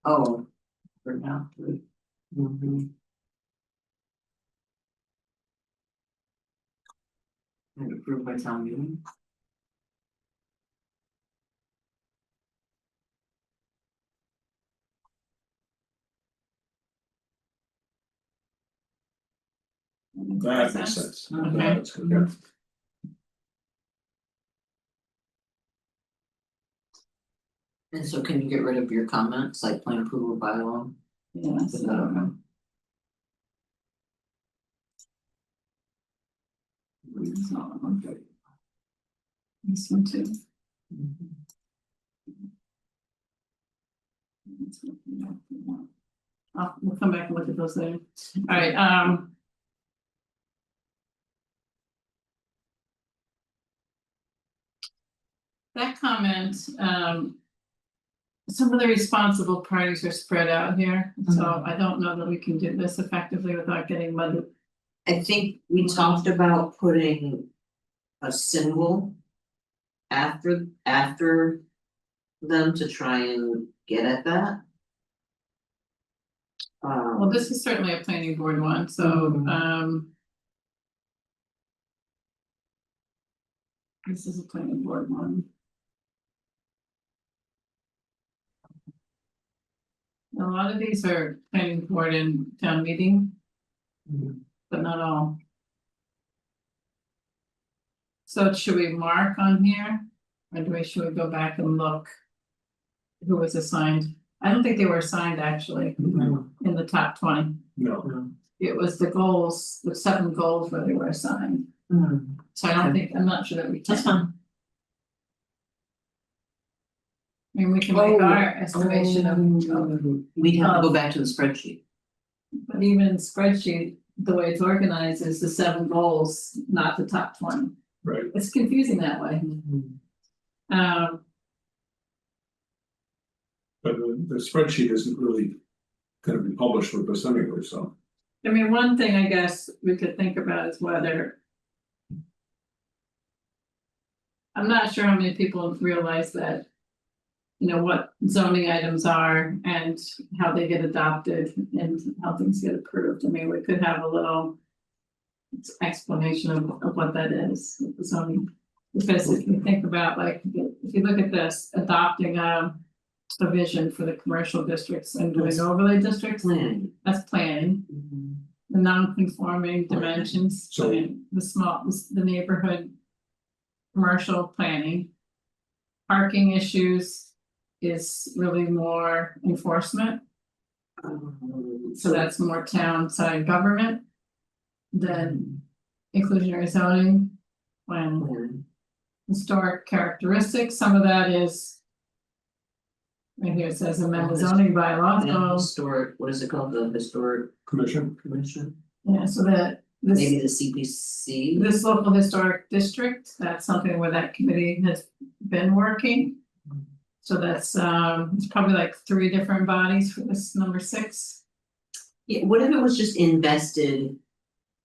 Oh. For now. And approved by town meeting? That makes sense. Okay. That's good, yeah. And so can you get rid of your comments, like plan approval bylaw? Yeah, so. This one too. We'll come back and look at those later. Alright, that comment, some of the responsible parties are spread out here, so I don't know that we can do this effectively without getting muddy. I think we talked about putting a symbol after them to try and get at that. Well, this is certainly a planning board one, so, this is a planning board one. A lot of these are planning board and town meeting, but not all. So should we mark on here, or should we go back and look? Who was assigned? I don't think they were assigned actually in the top 20. No, It was the goals, the 7 goals where they were assigned. So I don't think, I'm not sure that we can. That's fine. I mean, we can make our estimation of, We'd have to go back to the spreadsheet. but even spreadsheet, the way it's organized is the 7 goals, not the top 20. right, It's confusing that way. but the spreadsheet isn't really gonna be published with this anyway, so. I mean, one thing I guess we could think about is whether. I'm not sure how many people realize that. You know, what zoning items are and how they get adopted and how things get approved. I mean, we could have a little. Explanation of what that is, with the zoning. Because if you think about, like, if you look at this, adopting a vision for the commercial districts and doing overlay districts, Planning. that's planning. The non-conforming dimensions, So- the neighborhood. Commercial planning. Parking issues is really more enforcement, so that's more town side government. Than inclusionary zoning, when historic characteristics, some of that is. Right here, it says amend the zoning bylaw, And so, historic, what is it called, the historic Commission, commission? yeah, so that maybe This, the CPC. this local historic district, that's something where that committee has been working. So that's, it's probably like 3 different bodies for this number 6. Yeah, what if it was just invested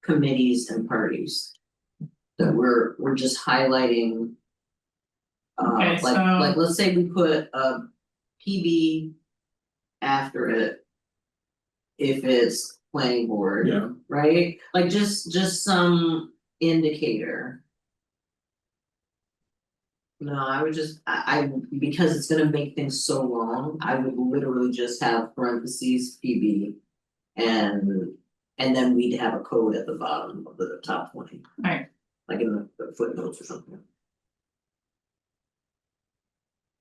committees and parties? That we're just highlighting. Okay, Like, so- let's say we put a PB after it. If it's planning board. Yeah. Right, like just some indicator. No, I would just, I because it's gonna make things so long, I would literally just have parentheses PB. And then we'd have a code at the bottom of the top 20. Right. Like in the footnotes or something.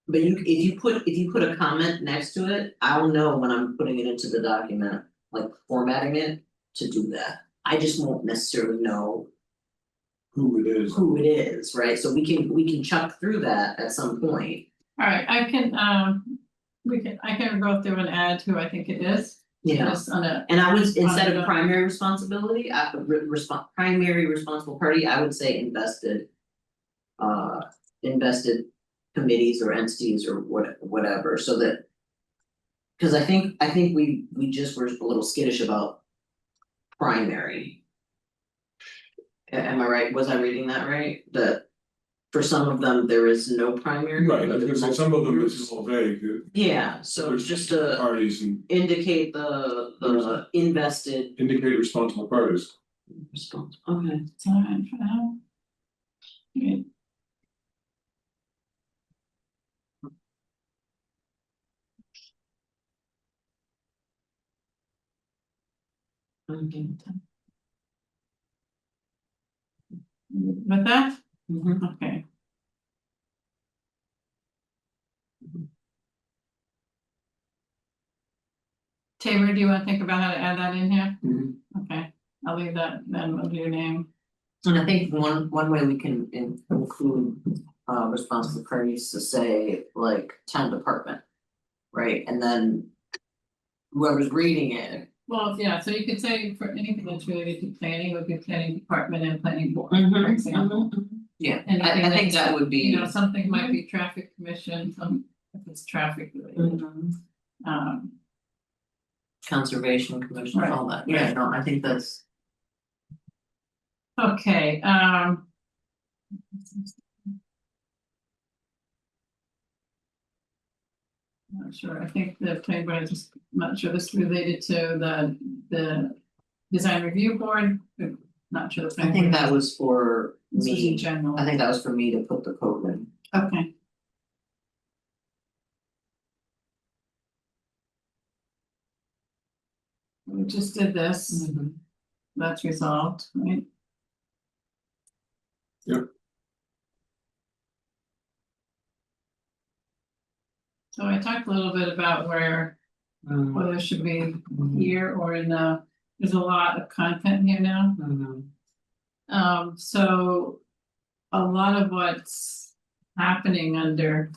But if you put a comment next to it, I'll know when I'm putting it into the document, like formatting it to do that. I just won't necessarily know Who it is. who it is, right? So we can chuck through that at some point. Alright, I can, I can go through and add who I think it is. Yeah, Just on a, and I would, instead the- of primary responsibility, primary responsible party, I would say invested. Invested committees or entities or whatever, so that. Cause I think we just were a little skittish about. Primary. Am I right? Was I reading that right? That. For some of them, there is no primary. Right, I was gonna say, some of them is a little vague. Yeah, so There's just to Parties and indicate the invested indicate responsible parties. response, okay. time for now. Okay. With that, Mhm. okay. Tabor, do you wanna think about how to add that in here? Mhm. Okay, I'll leave that, then we'll do your name. And I think one way we can include responsible parties to say like town department. Right, and then. Whoever's reading it. Well, yeah, so you could say for anything that's related to planning, would be planning department and planning board, Mm-hmm, for example. Yeah, Anything I think that's, that would be. You know, something might be traffic commission, some, if it's traffic related, Mhm. Conservation commission, all that, yeah, right. no, I think that's. Okay, not sure, I think the planning board is just, not sure this related to the design review board, but not sure. The I planning think board that is- was for This was in me, general. I think that was for me to put the code in. Okay. We just did this, that's resolved, right? Yep. So I talked a little bit about whether it should be here or in the, there's a lot of content here now. So a lot of what's happening under.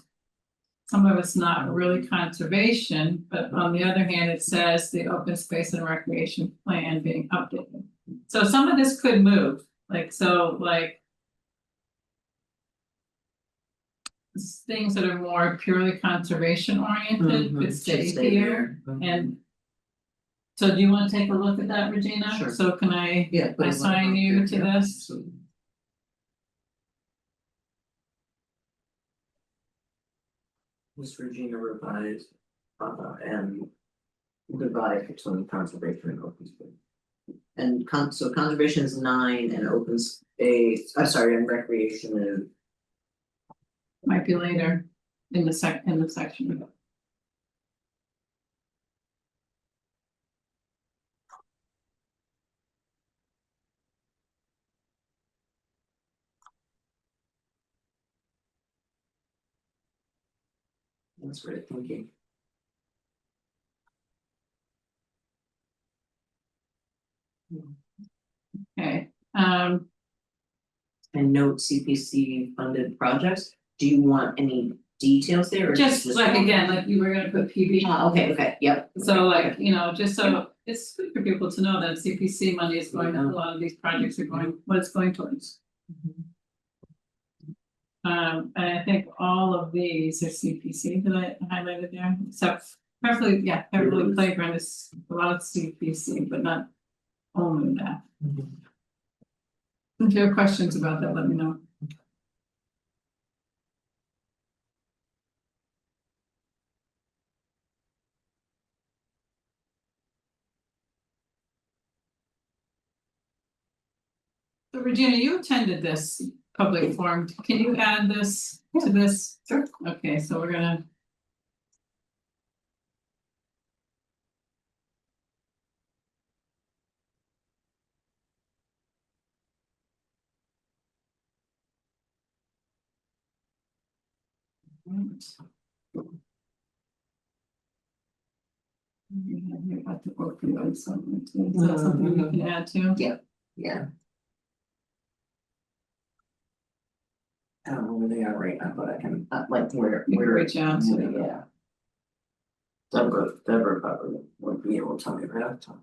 Some of it's not really conservation, but on the other hand, it says the open space and recreation plan being updated. So some of this could move, like, so like. Things that are more purely conservation oriented could stay here and. So do you wanna take a look at that, Regina? Sure. So can I Yeah. put it assign up you there, to yeah, this? absolutely. Miss Regina revised, and divide between conservation and open space. And so conservation is 9 and open space, I'm sorry, and recreation is. Might be later in the section. That's great, thank you. Okay, And note CPC funded projects, do you want any details there or? just like again, like you were gonna put PB. Okay, yep. So like, you know, just so it's good for people to know that CPC money is going, a lot of these projects are going, what it's going towards. And I think all of these are CPC that I highlighted there, except Beverly, yeah, Beverly Playground is a lot of CPC, but not only that. If you have questions about that, let me know. So Regina, you attended this public forum. Can you add this to this? Sure. Okay, so we're gonna. You have to opioid something too. Is that something you can add to? Yeah. I don't know where they are right now, but I can, like, where. You can reach out to them. Yeah. Deborah probably would be able to tell me right off the top.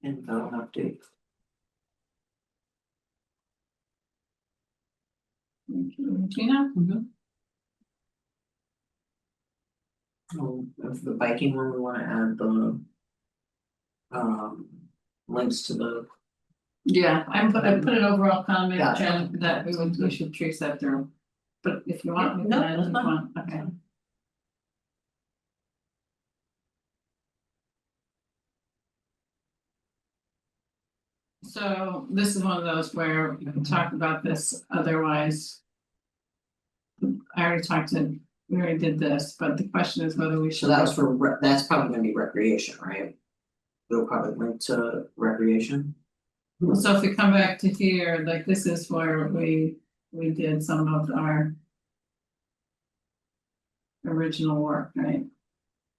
Info update. Thank you, Regina. Oh, of the biking one, we wanna add the. Links to the, Yeah, I put an overall comment, Got it. Jen, that we should trace that through. But if you want, we No, can add that's if you fine. want, okay. So this is one of those where we can talk about this otherwise. I already talked to, we already did this, but the question is whether we so should. that was for, that's probably gonna be recreation, right? We'll probably link to recreation. So if we come back to here, like this is where we did some of our. Original work, right?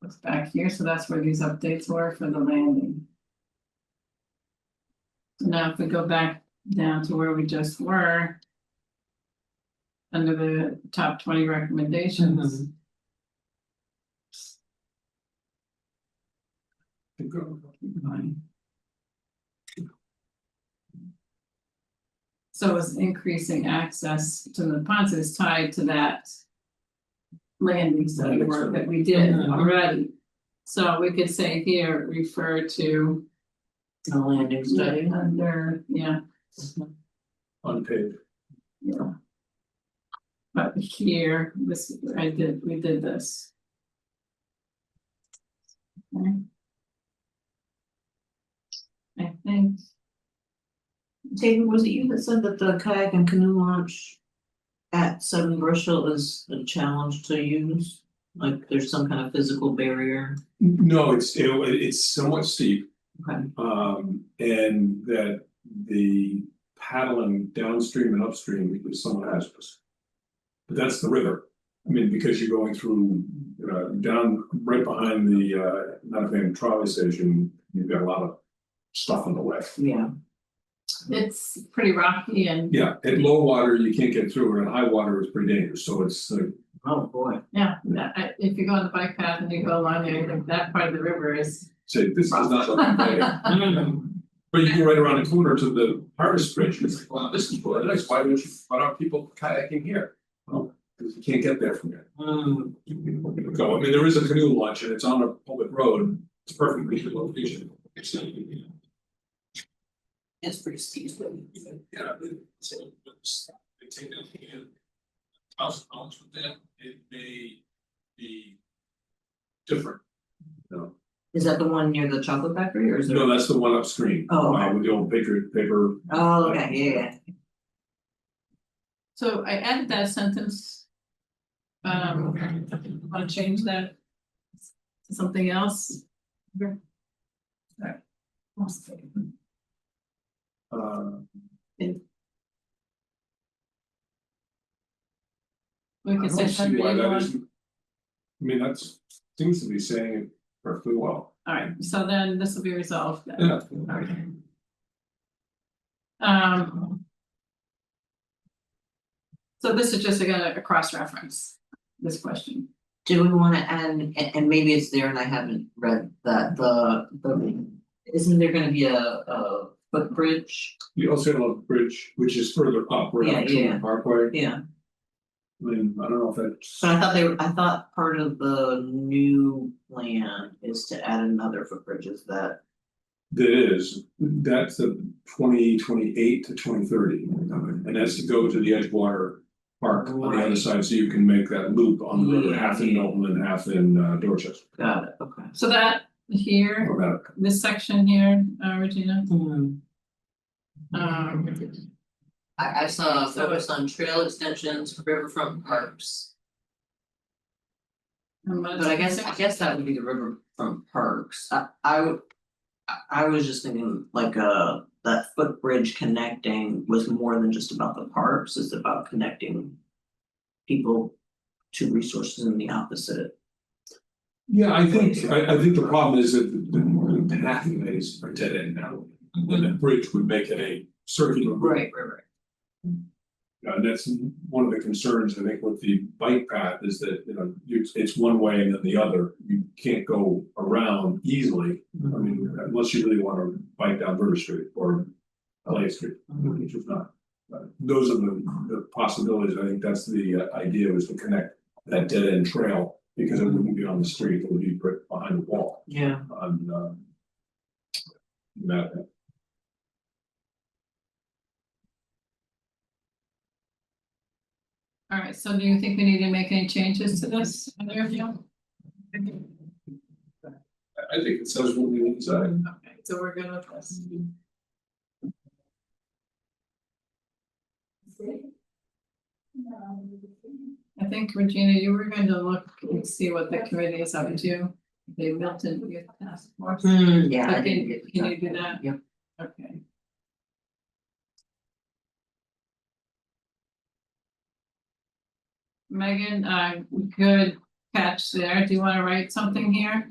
It's back here, so that's where these updates were for the landing. So now if we go back down to where we just were. Under the top 20 recommendations. So it's increasing access to the ponds is tied to that. Landing study work that we did already. So we could say here, refer to. The landing study. Under, yeah. Unpaid. Yeah. But here, this, we did this. Okay. I think. David, was it you that said that the kayak and canoe launch at Seven Bushel is a challenge to use? Like there's some kind of physical barrier? No, it's somewhat steep, Okay. and that the paddling downstream and upstream is somewhat hazardous. But that's the river. I mean, because you're going through, down right behind the, Nottingham trolley station, you've got a lot of stuff in the way. Yeah. it's pretty rocky and. Yeah, at low water, you can't get through, and at high water, it's pretty dangerous, so it's like, Oh, boy. Yeah, if you go on the bike path and you go along there, like that part of the river is. say, this does not look okay. But you go right around the corner to the Harvest Bridge, and it's like, wow, this is really nice, why aren't people kayaking here? Well, because you can't get there from here. So, I mean, there is a canoe launch and it's on a public road, it's perfectly good location. It's pretty steep. Yeah, they take that in $1,000 with that, it may be different. No, Is that the one near the chocolate factory or is there? no, that's the one upstream. Oh, okay. With the old Patriot paper. Oh, okay, yeah. So I added that sentence. Want to change that? To something else? Okay. Alright. We I can don't say see why that 181. isn't. I mean, that's, seems to be saying it perfectly well. Alright, so then this will be resolved then. Yeah. Okay. So this is just again a cross reference. this question. Do we wanna add, and maybe it's there and I haven't read that, isn't there gonna be a footbridge? You also have a bridge, which is further up, right Yeah, on Truman yeah. Parkway. Yeah, I mean, I don't know if that's. so I thought part of the new plan is to add another footbridge, is that? That's the 2028 to 2030, and that's to go to the Edgewater Park on the other Right. side, so you can make that loop on the road, Yeah, half in yeah. Milton and half in Dorchester. Got it, okay. So that here, Or about this section here, Regina, Hmm. um, I saw a focus on trail extensions, riverfront parks, but I guess that would be the riverfront parks. I was just thinking like that footbridge connecting was more than just about the parks, it's about connecting people to resources in the opposite. Yeah, I think the problem is that the pathways are dead end now, and the bridge would make it a circular route. Right. And that's one of the concerns, I think, with the bike path is that, you know, it's one way and then the other, you can't go around easily. I mean, unless you really wanna bike down River Street or LA Street, which is not. Those are the possibilities, I think that's the idea, was to connect that dead end trail, because it wouldn't be on the street, it would be behind the wall Yeah. on that. all right, so do you think we need to make any changes to this, in your view? I think it says what we need to say. Okay, so we're good with this. I think Regina, you were going to look and see what the committee is up to, the Milton Youth Task Force. Yeah, I So didn't get. can you do that? Yep. Okay. Megan, good catch there. Do you want to write something here?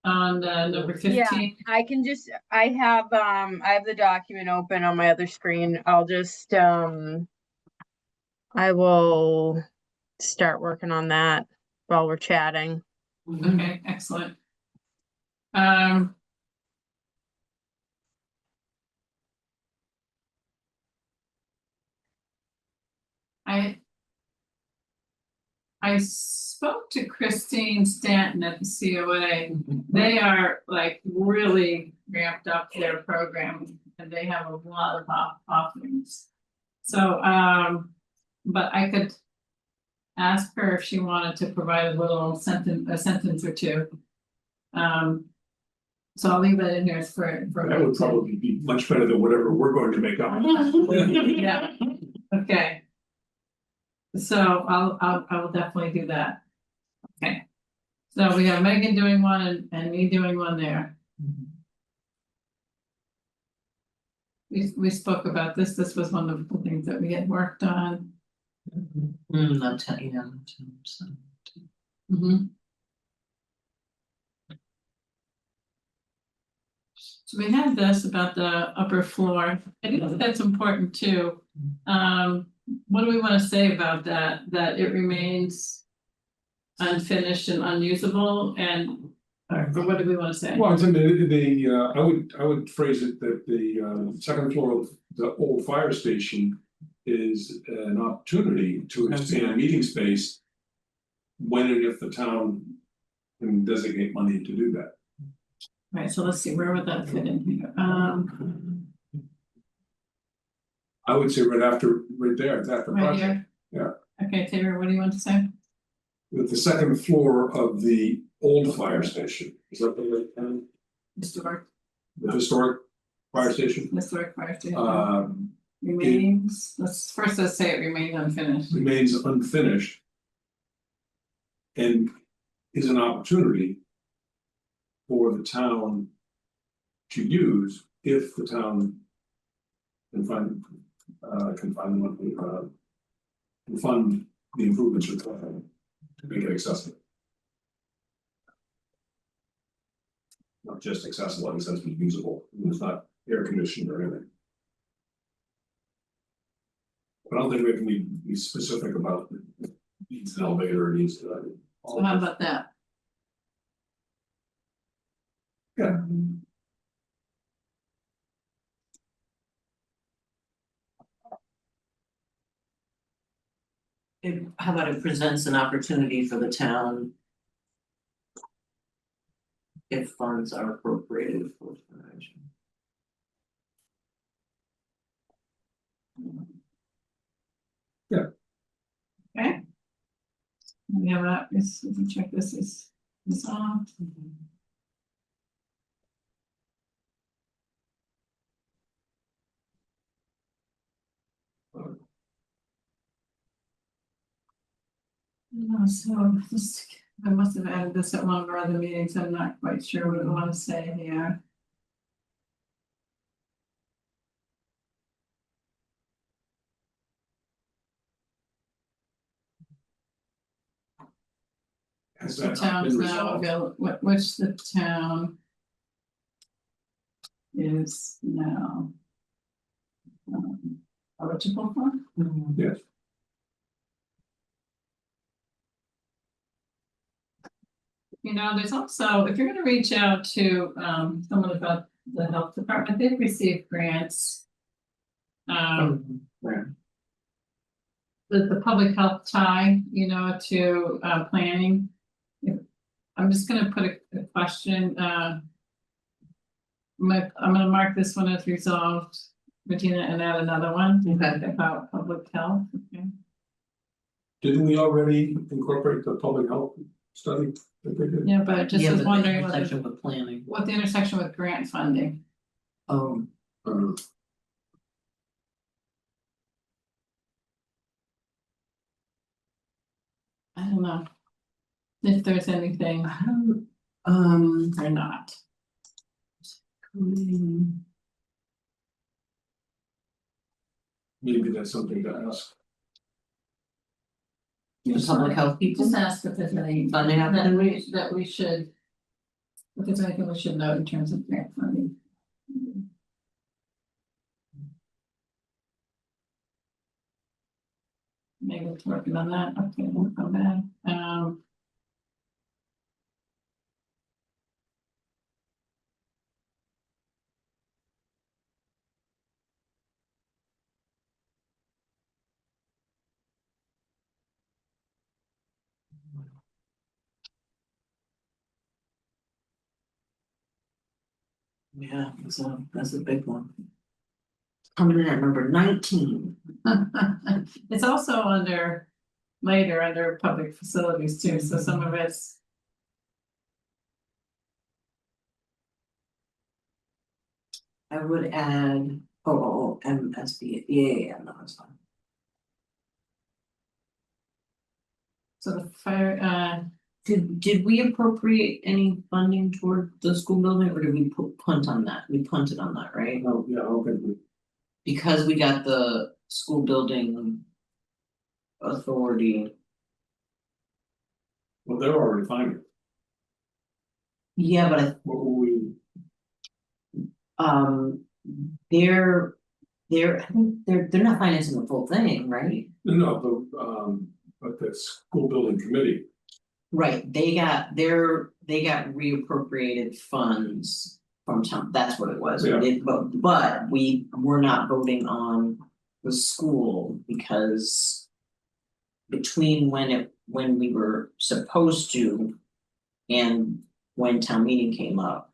On number 15? I can just, I have the document open on my other screen. I'll just, I will start working on that while we're chatting. Okay, excellent. I spoke to Christine Stanton at the COA. They are like really ramped up their program and they have a lot of offerings. So, but I could ask her if she wanted to provide a little a sentence or two. So I'll leave that in here for. That would probably be much better than whatever we're going to make up. Yeah, okay. So I will definitely do that. Okay. So we have Megan doing one and me doing one there. We spoke about this. This was one of the things that we had worked on. Not 10, yeah, 10%. Mhm. So we have this about the upper floor. I think that's important too. What do we want to say about that? That it remains unfinished and unusable, and or what do we want to say? Well, I mean, I would phrase it that the second floor of the old fire station is an opportunity to expand meeting space. When and if the town can designate money to do that. Right, so let's see, where would that fit in here? I would say right there, at the Right project, here? Okay, Taylor, what do you want to say? with the second floor of the old fire station, is that the right? Historic The historic fire station, fire station. Remains, let's say it remains unfinished. remains unfinished. And is an opportunity for the town to use if the town can find the improvements required to make it accessible. Not just accessible in the sense of usable, it's not air conditioned or anything. I don't think we have to be specific about needs an elevator or needs to. So how about that? Yeah. How about it presents an opportunity for the town? If funds are appropriated for renovation. Okay. We have that, let me check this is on. So this, I must have added this at one of our other meetings, I'm not quite sure what I want to say here. Has The that not town's been now resolved? available, which the town is now eligible for. Yes. You know, there's also, if you're gonna reach out to someone about the health department, they've received grants. Where? The public health tie, you know, to planning. I'm just gonna put a question, I'm gonna mark this one as resolved, Regina, and add another one. Okay. About public health, okay? Didn't we already incorporate the public health study that they did? Yeah, but I just Yeah, was but the wondering intersection with planning. what the intersection with grant funding. Oh, Uh, I don't know. If there's anything I don't, or not. Maybe that's something to ask. the public health people. Just ask if there's any Funding that we should. If there's anything we should know in terms of grant funding. Maybe it's working on that, okay, won't come back, Yeah, that's a big one. Coming in at number 19. it's also under. Later under public facilities too, so some of it's. I would add, MSB, yeah, no, that's fine. So the fire, Did we appropriate any funding toward the school building, or did we punt on that? We punted on that, right? No, yeah, okay, Because we got the school building authority. well, they're already finding, Yeah, but what will we, they're, I think they're not financing the full thing, right? no, but the school building committee, Right, they got reappropriated funds from town, that's what it was. Yeah. But we were not voting on the school because between when we were supposed to and when town meeting came up,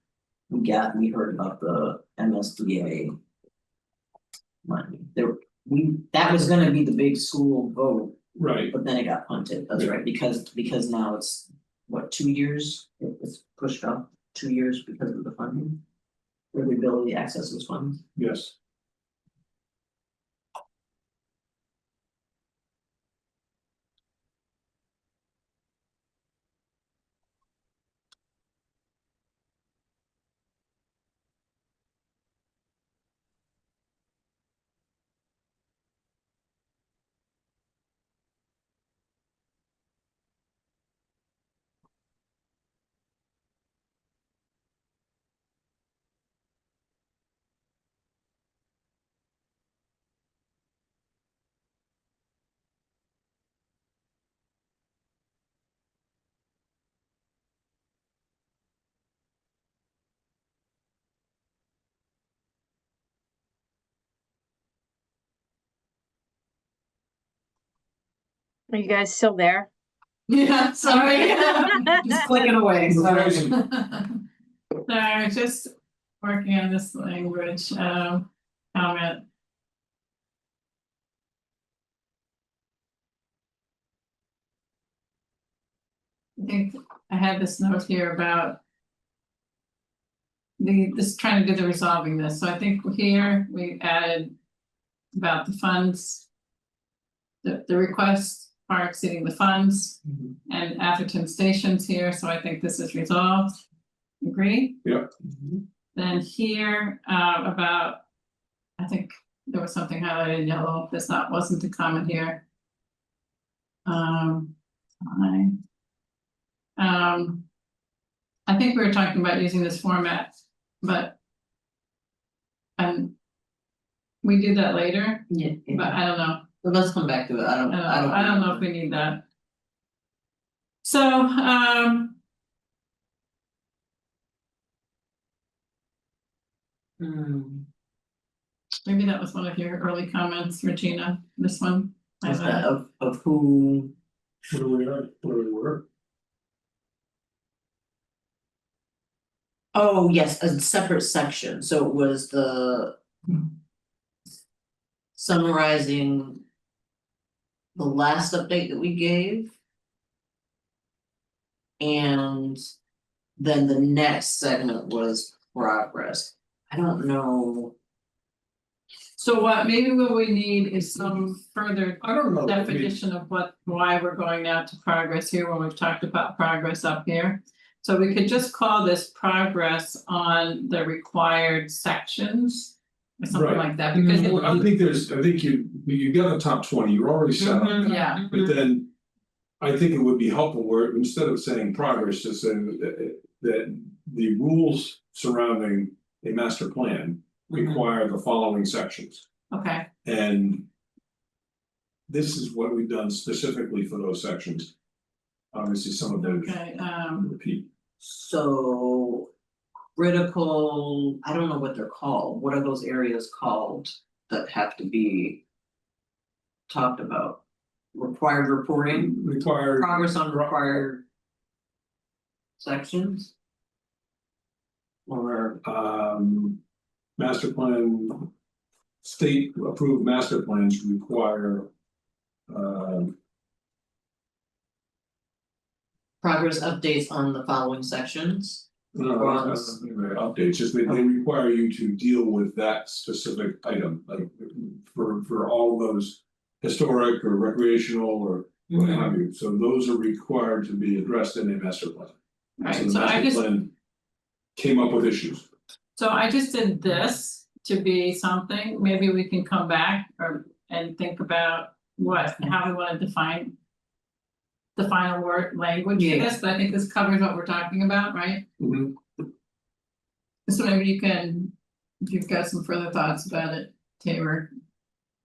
we heard about the MSDA money. That was gonna be the big school vote. right, But then it got punted, that's Yeah. right, because now it's, what, 2 years? It was pushed up 2 years because of the funding. Or the ability to access those funds. yes. Are you guys still there? Yeah, sorry. Just clicking away, sorry. Sorry, just working on this language, comment. I think I had this note here about this trying to do the resolving this, so I think here we added about the funds. The request far exceeding the funds and Atherton stations here, so I think this is resolved. Agree? Yeah. Then here, about, I think there was something highlighted in yellow, wasn't a comment here. Fine. I think we were talking about using this format, but we do that later, Yeah, but I don't know. well, let's come back to it, I don't know if we need that. So, maybe that was one of your early comments, Regina, this one. Of who, Where we are, where we were. oh, yes, a separate section, so it was the summarizing the last update that we gave. And then the next segment was progress. I don't know. So maybe what we need is some further I don't know. I mean, definition of why we're going now to progress here when we've talked about progress up here. So we could just call this progress on the required sections or something Right. like that, because Well, I think you got the top 20, you're already set up. yeah, But then I think it would be helpful where instead of saying progress, just saying that the rules surrounding a master plan require the following sections. okay, And this is what we've done specifically for those sections. Obviously, some of those okay, repeat. So critical, I don't know what they're called, what are those areas called that have to be talked about? Required reporting, Required. progress on required sections? Or, Master plan. State approved master plans require. progress updates on the following sections? Updates, just they require you to deal with that specific item, like for all those historic or recreational or what have you, so those are required to be addressed in a master plan. right, the so I master just. plan came up with issues. So I just did this to be something, maybe we can come back and think about how we wanna define. The final word language for this, but I think this covers what we're talking about, right? So maybe you can, if you've got some further thoughts about it, Taylor.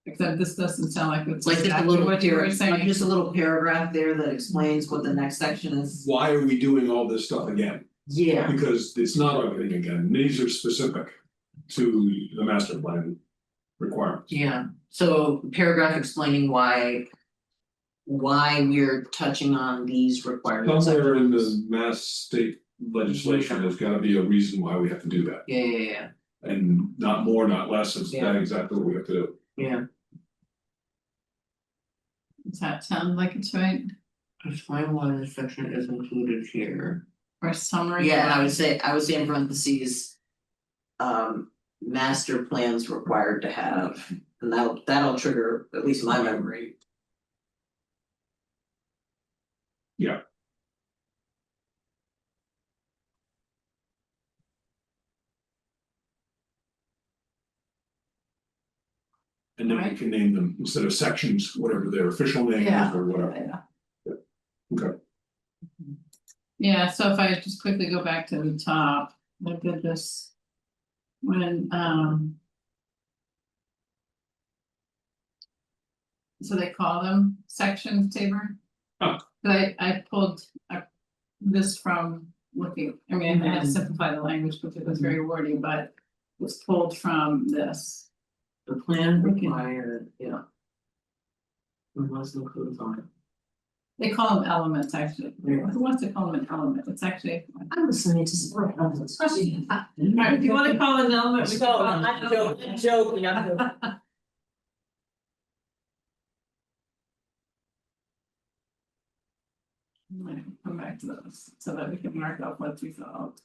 Except this doesn't sound like it's Like just a exactly little what you were like saying. just a little paragraph there that explains what the next section is. Why are we doing all this stuff again? Yeah, Because it's not everything again, these are specific to the master plan requirements. yeah, so paragraph explaining why we're touching on these requirements. Somewhere in the mass state legislation, there's gotta be a reason why we have to do that. Yeah, And not more, not less, is that exactly what we have to do. yeah. Does that sound like it's right? Explain why this section is included here. Or summary? Yeah, and I would say in parentheses. Master plans required to have, and that'll trigger at least my memory. Yeah. And then we can name them instead of sections, whatever their official name is or whatever. Okay. Yeah, so if I just quickly go back to the top, I did this. When so they call them sections, Tabor? Oh. But I pulled this from looking, I mean, I had to simplify the language because it was very wordy, but it was pulled from this. The plan required, yeah. Unless included on it. They call them elements, actually. Who wants to call them an element? It's actually. I'm listening to support, especially. Alright, if you wanna call it an element, we can call it an I'm element. joking, Might come back to those, so that we can mark up what's resolved.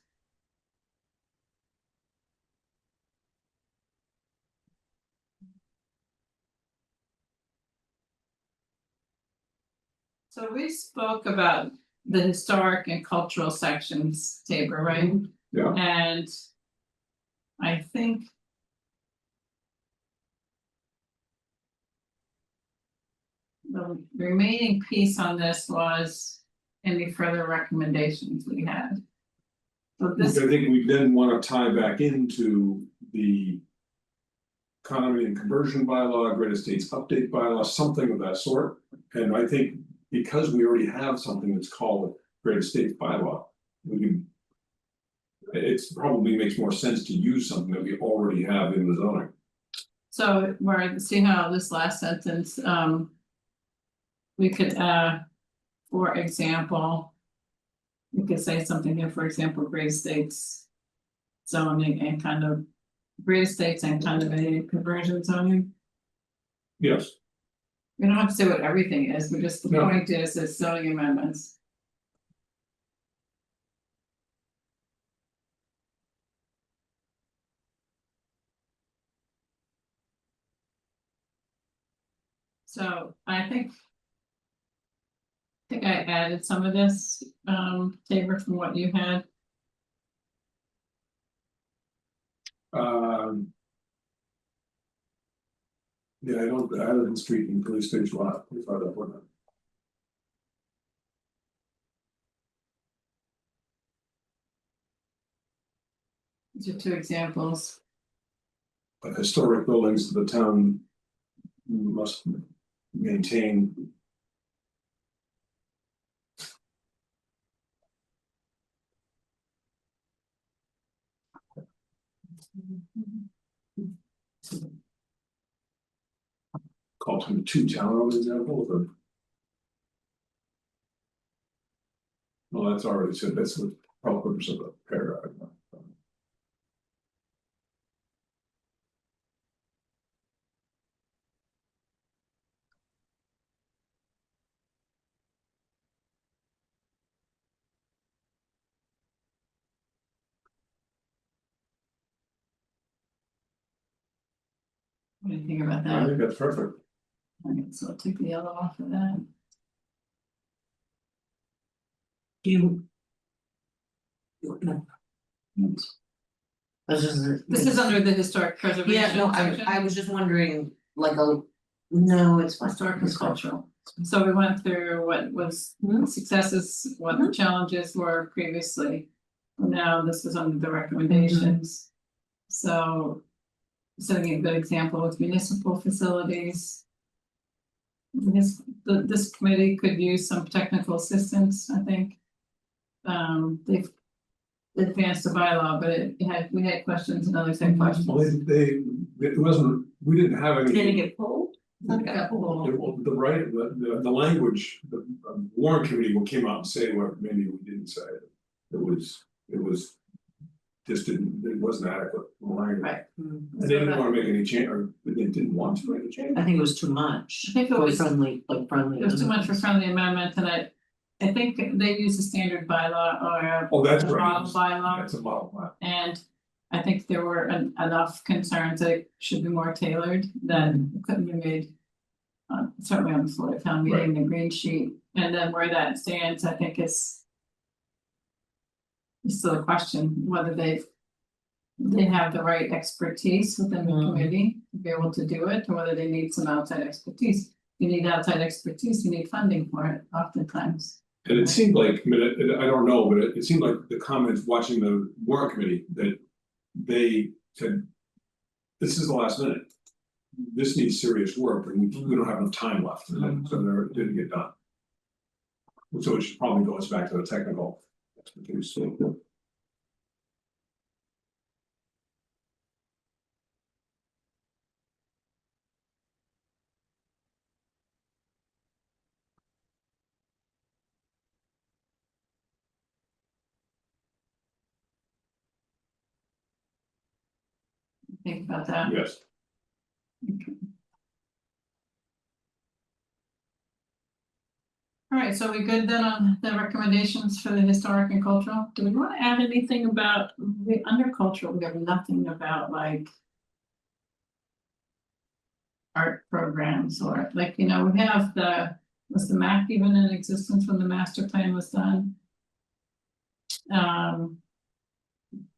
So we spoke about the historic and cultural sections, Tabor, right? Yeah. And I think. The remaining piece on this was any further recommendations we had. So Which this, I think we then wanna tie back into the. Economy and conversion bylaw, Great Estates update bylaw, something of that sort. And I think because we already have something that's called Great Estates bylaw, we can. It's probably makes more sense to use something that we already have in the zoning. so where, see how this last sentence, we could, for example. We could say something here, for example, Great Estates zoning and kind of. Great Estates and condominium conversion zoning. Yes, We don't have to say what everything is, we just, the No. point is, it's zoning amendments. So I think. I think I added some of this, Tabor, from what you had. yeah, I live in street and police station lot, we thought that one. These are two examples. But historic buildings the town. Must maintain. Called them two town examples of. Well, that's already said, that's the purpose of the paragraph. What do you think about I that? think that's perfect. Alright, so I'll take the yellow off of that. You. No, this is. This is under the historic preservation. Yeah, no, section. I was just wondering, like no, it's fine. Historic and cultural. So we went through what was Mhm. successes, what the challenges were previously. Now this is under the recommendations. So. Setting a good example with municipal facilities. This committee could use some technical assistance, I think. They've advanced the bylaw, but we had questions and others had questions. Well, it wasn't, we didn't have any. Did it get pulled? It got pulled. The language, the warrant committee came out and say what maybe we didn't say. It was. Just didn't, it wasn't adequate. Right. And they didn't wanna make any change, or they didn't want to make a change. I think it was too much. I think it For was- friendly, like friendly. It was too much for friendly amendment, and I think they use a standard bylaw or Oh, that's a right. model bylaw, That's a model plan. and I think there were enough concerns that it should be more tailored than couldn't be made. Certainly on the floor of town meeting, the green sheet, and then where that stands, I think is. It's still a question whether they have the right expertise within the committee to be able to do it, or whether they need some outside expertise. If you need outside expertise, you need funding for it oftentimes. And it seemed like, I mean, I don't know, but it seemed like the comments watching the warrant committee that they said. This is the last minute. This needs serious work and we don't have enough time left, and then so it didn't get done. So it should probably goes back to the technical expertise. think about that. Yes. All right, so we good then on the recommendations for the historic and cultural? Do we want to add anything about the under cultural? We have nothing about like art programs or like, we have was the MAC even in existence when the master plan was done?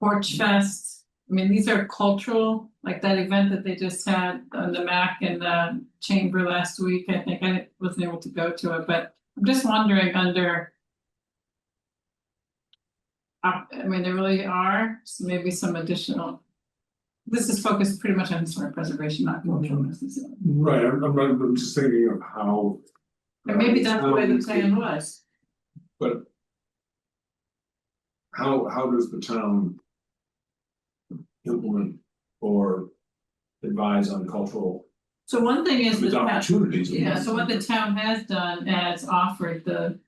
Porch Fest, I mean, these are cultural, like that event that they just had on the MAC and the chamber last week. I think I wasn't able to go to it, but I'm just wondering under. I mean, there really are, so maybe some additional. This is focused pretty much on historic preservation, not cultural necessarily. Right, I'm just thinking of how. Or maybe that's the way the plan was. But. How does the town. Implement or advise on cultural, So one thing is there's the opportunities. yeah, so what the town has done is offered the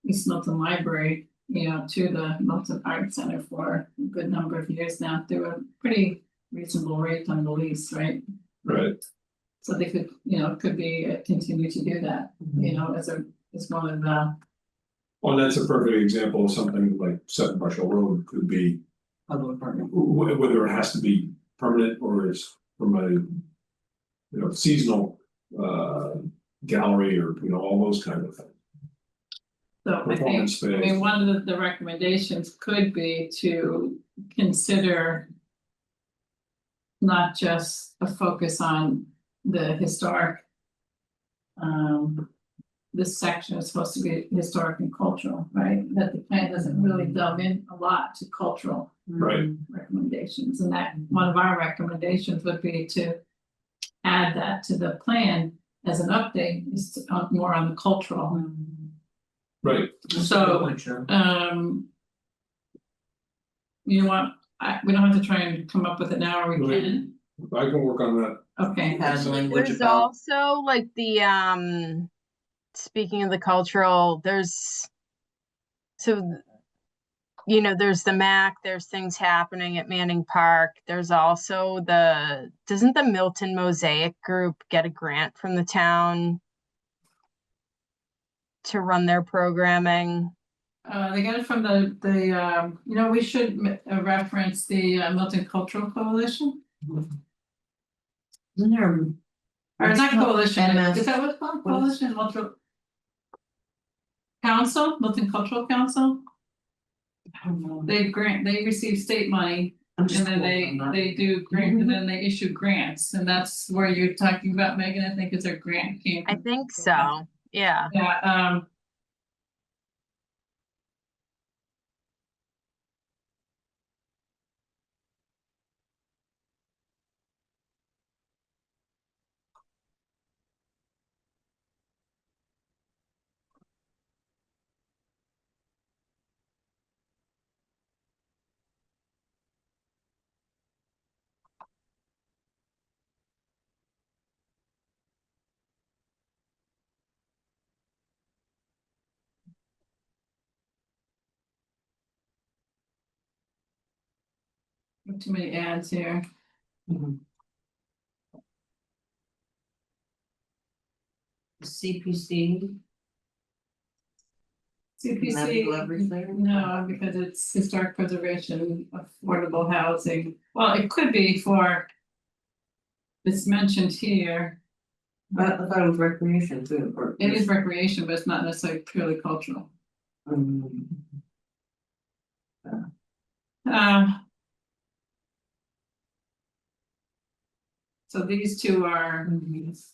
East Milton Library, to the Milton Art Center for a good number of years now. They were pretty reasonable rate on the lease, right? Right, So they could, could be continue to do that, as one of the. well, that's a perfect example of something like 7 Marshall Road could be. Public partner. Whether it has to be permanent or it's from a seasonal gallery or all those kind of things. So I think, Performance space. one of the recommendations could be to consider. Not just a focus on the historic. This section is supposed to be historic and cultural, right? That the plan doesn't really delve in a lot to cultural. Right. Recommendations, and that one of our recommendations would be to add that to the plan as an update, is more on the cultural. Right, So, you know what, we don't have to try and come up with it now, or we can, I can work on that. okay. Has language There's about, also like the speaking of the cultural, there's there's the MAC, there's things happening at Manning Park. There's also doesn't the Milton Mosaic Group get a grant from the town to run their programming? They got it from we should reference the Milton Cultural Coalition, isn't there? or not coalition, MS. is that what it's called, coalition, Cultural Council, Milton Cultural Council? I don't know. They receive state money, I'm and just then quoting on that. they do grant, and then they issue grants, and that's where you're talking about, Megan, I think is their grant came. I think so, yeah. Yeah, too many ads here. CPC. CPC, do everything? no, because it's historic preservation, affordable housing, well, it could be for. It's mentioned here, But I thought it was recreation too, or. it is recreation, but it's not necessarily purely cultural. So these two are,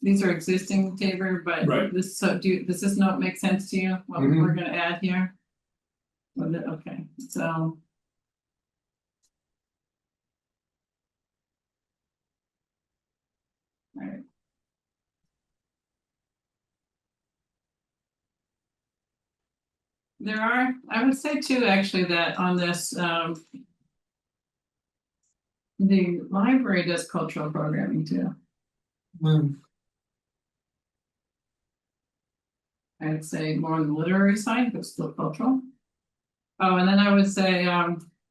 these are existing, Tabor, but Right. does this note make sense to you, what Mhm. we're gonna add here? Okay, so. Alright. There are, I would say too, actually, that on this, the library does cultural programming too. I'd say more on the literary side, but still cultural. Oh, and then I would say,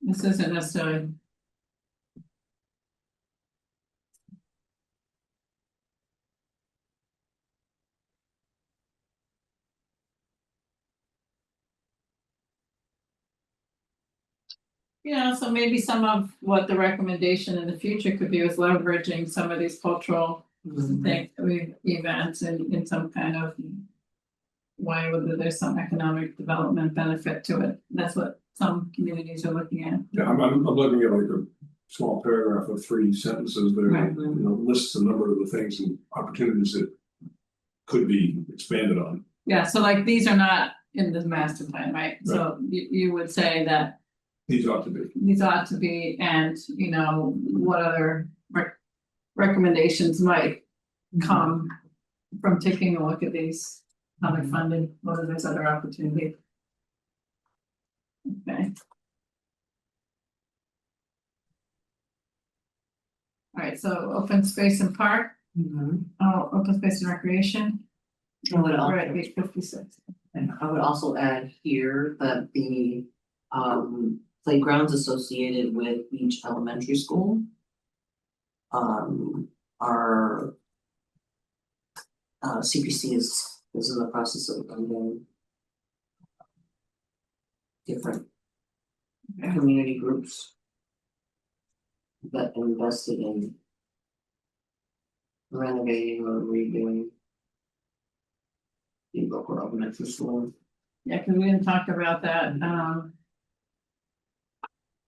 this isn't necessarily. So maybe some of what the recommendation in the future could be is leveraging some of these cultural things, events in some kind of way, whether there's some economic development benefit to it. That's what some communities are looking at. Yeah, I'm looking at like a small paragraph of 3 sentences there, Right. lists a number of the things and opportunities that could be expanded on. Yeah, so like these are not in the master plan, right? So you would say that These ought to be. these ought to be, and what other recommendations might come from taking a look at these, how they're funded, whether there's other opportunities. Okay. All right, so open space and park, open space and recreation. I would also- Right, page 56. And I would also add here that the playgrounds associated with each elementary school are CPC is in the process of funding different community groups that invested in renovating or redoing the local elementary school. Yeah, because we didn't talk about that,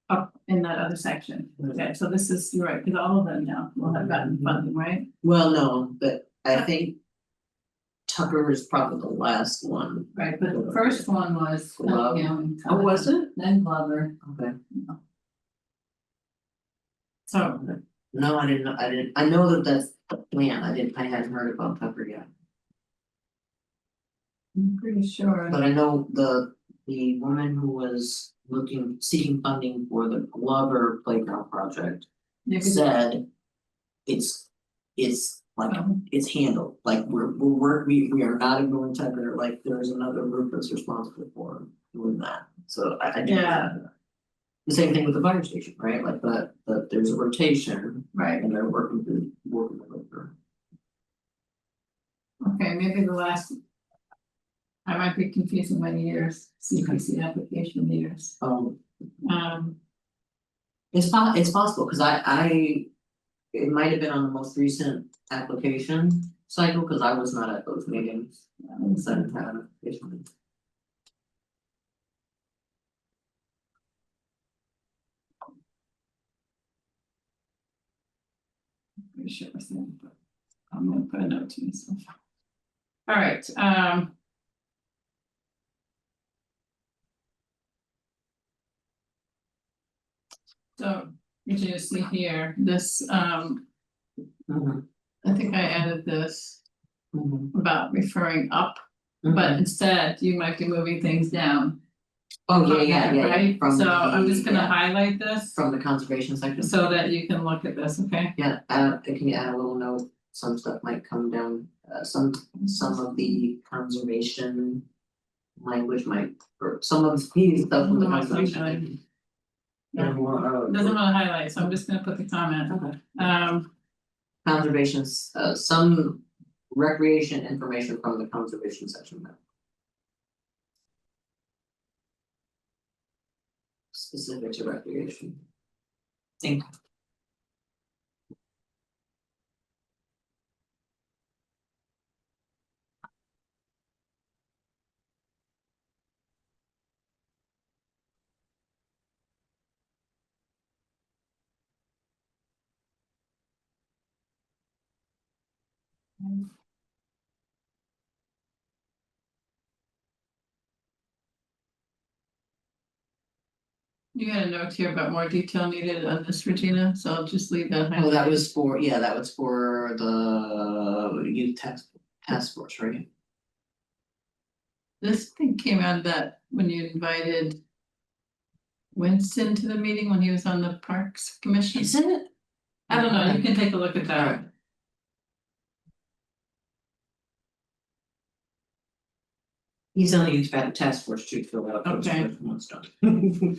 up in that other section. Okay, so this is, you're right, because all of them now will have gotten funding, right? Well, no, but I think Tucker is probably the last one. Right, but the first one was. Glove. Oh, was it? Then Glover, Okay. so, No, I didn't, I know that that's the plan, I hadn't heard about Tucker yet, I'm pretty sure. but I know the woman who was seeking funding for the Glover playground project Yeah, 'cause- said it's like, it's handled, like we are not ignoring Tucker, like there's another group that's responsible for doing that, so I do. Yeah. The same thing with the fire station, right, like there's a rotation Right, and they're working with her. okay, maybe the last. I might be confusing my years, CPC application years. It's possible, cause it might have been on the most recent application cycle, cause I was not at those meetings. Pretty sure it's there, but I'm gonna put a note to myself. All right, so you can just see here, this, Mhm, I think I added this mhm, about referring up, mhm. but instead you might be moving things down. Oh, yeah, Right, from so I'm just gonna yeah, highlight this from the conservation section. so that you can look at this, okay? Yeah, can you add a little note, some stuff might come down, some of the conservation language might, or some of the stuff with the Might conservation. Yeah. Doesn't wanna highlight, so I'm just gonna put the comment, Okay. Conservations, some recreation information from the conservation section. Specific to recreation. Think. you got a note here about more detail needed on this, Regina, so I'll just leave that. Oh, that was for the youth task force, right? This thing came out of that when you invited Winston to the meeting when he was on the Parks Commission. Isn't it? I don't know, you can take a look at that. Alright. He's on the youth task force too, fill out. those Okay. first ones done.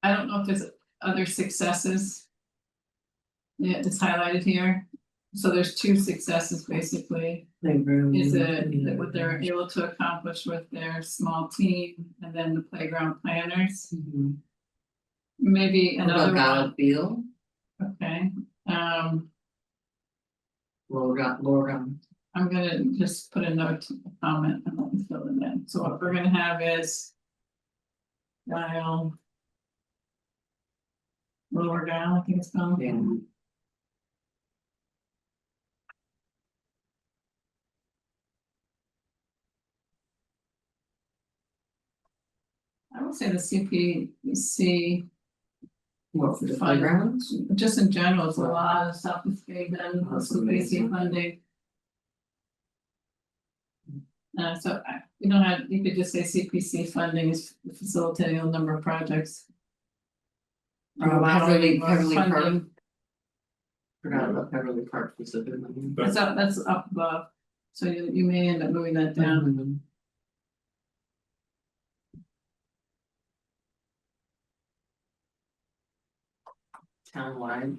I don't know if there's other successes Yeah, it's highlighted here. So there's two successes basically. Is it that what they're able to accomplish with their small team and then the playground planners? Mhm. Maybe What another about one, Gallup Field, okay, Laura, I'm gonna just put a note, a comment, and let me fill it in. So what we're gonna have is. Dial. Lower dial, I think it's called. yeah. I would say the CPC, What for the Fund. playgrounds? just in general, it's a lot of stuff that's being done with That's CPC amazing. funding. So you don't have, you could just say CPC funding is facilitating a number of projects. Or allowing or Beverly Park. funding, Forgot about Beverly Park specifically. that's up above, so you may end up moving that down. Mhm. Townwide.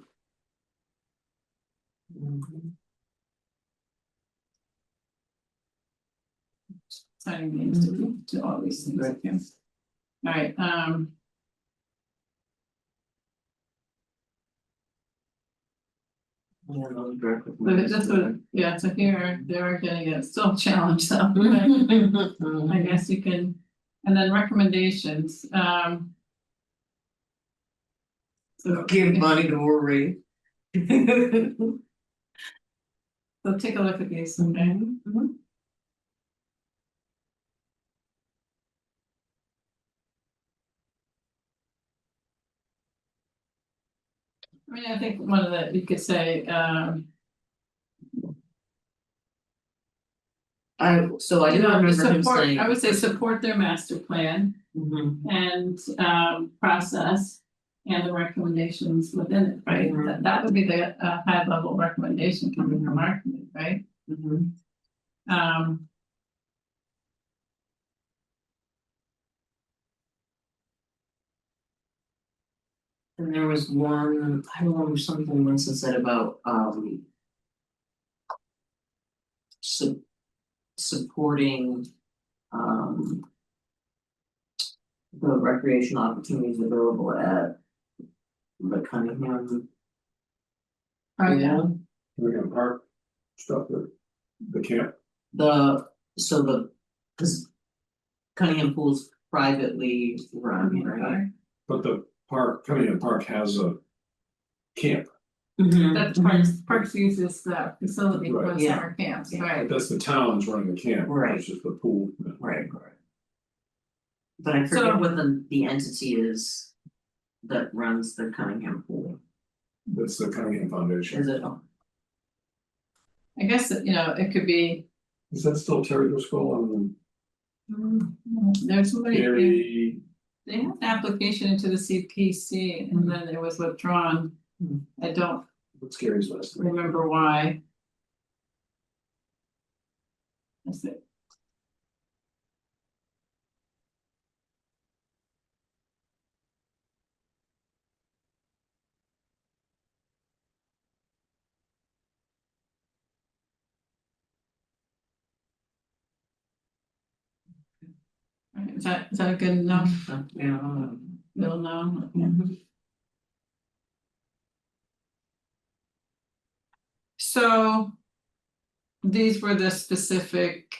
Mhm. Signing names to all these things, Right. okay. Alright, Yeah, those direct with but that's what, yeah, so here, they're getting it, still a challenge though. I Mhm. guess you can, and then recommendations, so. Give money to Rory. So take a look at these, okay? Mhm. I mean, I think one of the, you could say, I you do know, remember him support, saying. I would say support their master plan Mhm. and process. And the recommendations within it, right? Mhm. That would be the high level recommendation coming from our committee, right? Mhm. Um. And there was one, I remember something Winston said about supporting the recreation opportunities available at the Cunningham. Oh, yeah. Pool. We can park stuff at the camp. Cause Cunningham Pool's privately run, right? But the park, Cunningham Park has a camp, That Parks uses the facility for Right. the Yeah. summer camps, Yeah. right? that's the town's running the camp, Right. it's just the pool. Right. But I So- forget what the entity is that runs the Cunningham Pool, That's the Cunningham Foundation. is it? I guess, you know, it could be, Is that still Terry Driscoll and there's somebody, Gary? they had an application into the CPC and then it was withdrawn. Hmm. I don't What's Gary's last name? remember why. That's it. Alright, is that a good enough? Yeah. You'll know. Okay. Mhm. So. These were the specific.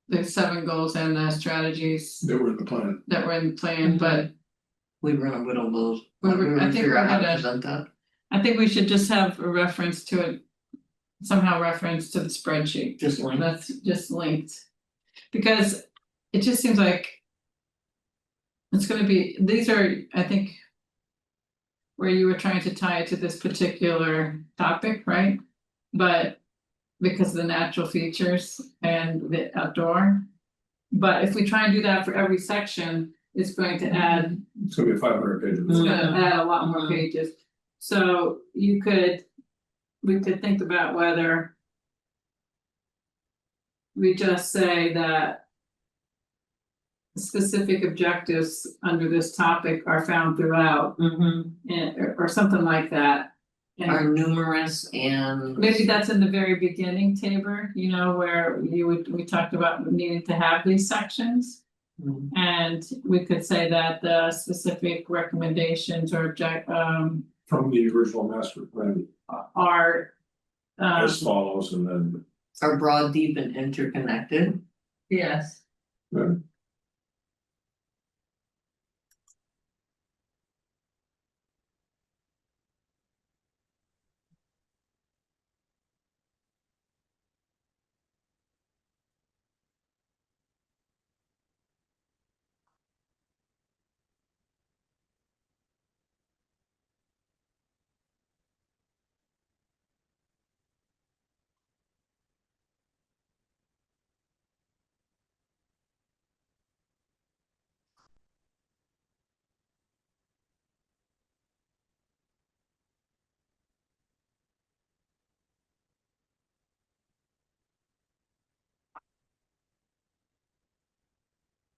The 7 goals and the strategies They were in the plan. that were in the plan, but We were gonna whittle those. I think figure we're out how to gonna- present that. I think we should just have a reference to it. Somehow reference to the spreadsheet. Just link. That's just linked. Because it just seems like. It's gonna be, these are, I think. Where you were trying to tie it to this particular topic, right? But because of the natural features and the outdoor. But if we try and do that for every section, it's going to add, It's gonna be 500 pages. it's gonna add a lot more pages. So we could think about whether. We just say that. specific objectives under this topic are found throughout, or something like that. Are And numerous and. maybe that's in the very beginning, Tabor, you know, where we talked about needing to have these sections. Mhm. And we could say that the specific recommendations or From the original master plan are. as follows, and then. Are broad, deep and interconnected. Yes. Right.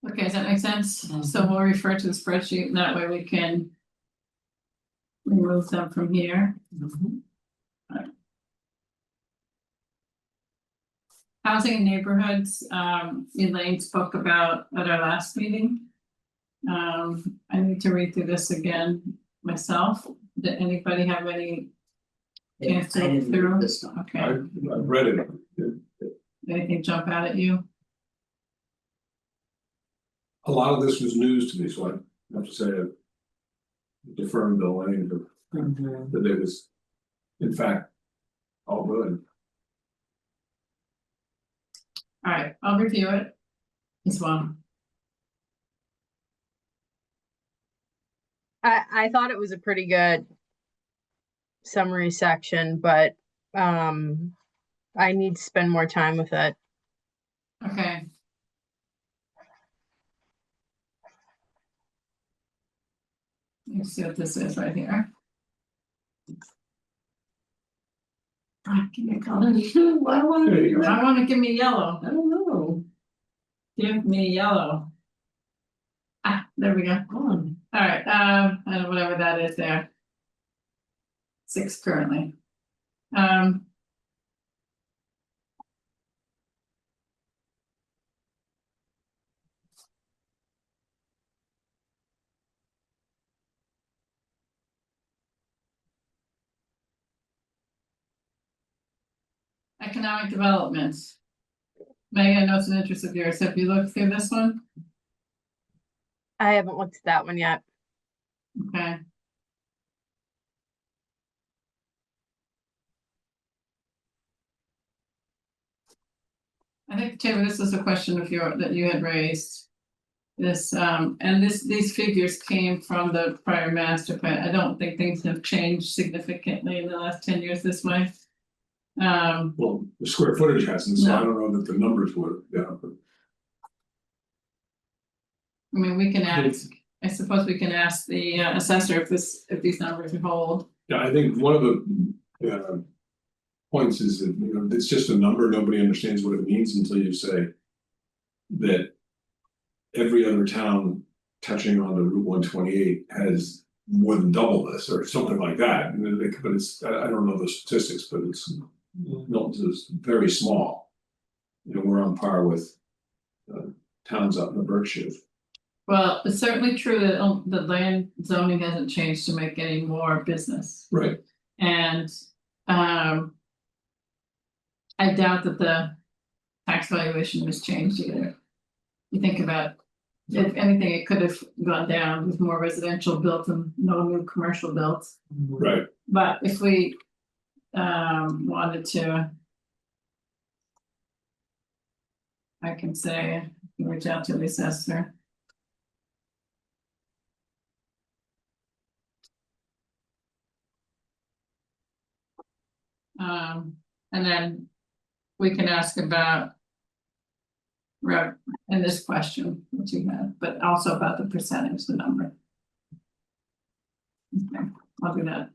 Okay, does that make sense? So we'll refer to the spreadsheet and that way we can remove them from here. Housing and neighborhoods, Elaine spoke about at our last meeting. I need to read through this again myself. Did anybody have any chance to I look didn't through? read this one. Okay, I've read it. anything jump out at you? A lot of this was news to me, so I have to say I defer to Elaine, but it was, in fact, all good. All right, I'll review it as well. I thought it was a pretty good summary section, but I need to spend more time with it. Okay. Let me see what this is right here. Give me a color. I wanna There you go. I want to give me yellow. I don't know. Give me yellow. Ah, there we go. All right, I don't know, whatever that is there. 6 currently. Economic development. Megan, I know it's an interest of yours. Have you looked through this one? I haven't looked at that one yet. Okay. I think, Taylor, this is a question of that you had raised. This, and these figures came from the prior master plan. I don't think things have changed significantly in the last 10 years this way. Well, the square footage hasn't, so I don't know that the numbers would, but. I mean, we can ask, I suppose we can ask the assessor if these numbers hold. Yeah, I think one of the points is that, you know, it's just a number, nobody understands what it means until you say that every other town touching on the Route 128 has more than double this or something like that. But it's, I don't know the statistics, but it's Milton's is very small. You know, we're on par with towns up in the Berkshires. Well, it's certainly true that the land zoning hasn't changed to make any more business. Right. And I doubt that the tax valuation has changed either. You think about, if anything, it could have gone down with more residential built and no new commercial built. Right. But if we wanted to, I can say, I can reach out to the assessor. And then we can ask about in this question, which you have, but also about the percentage, the number. Okay, I'll do that.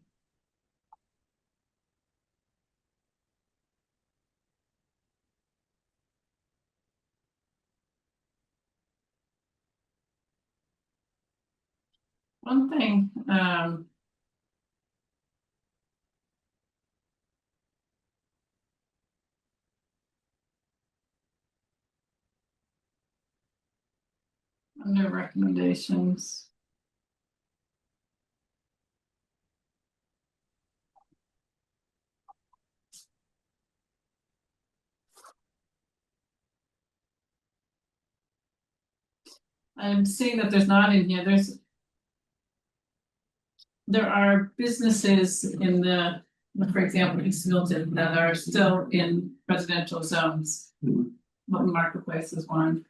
One thing, under recommendations. I'm seeing that there's not in here, there are businesses in the, for example, East Milton that are still in residential zones. Mhm. Milton Marketplace is one.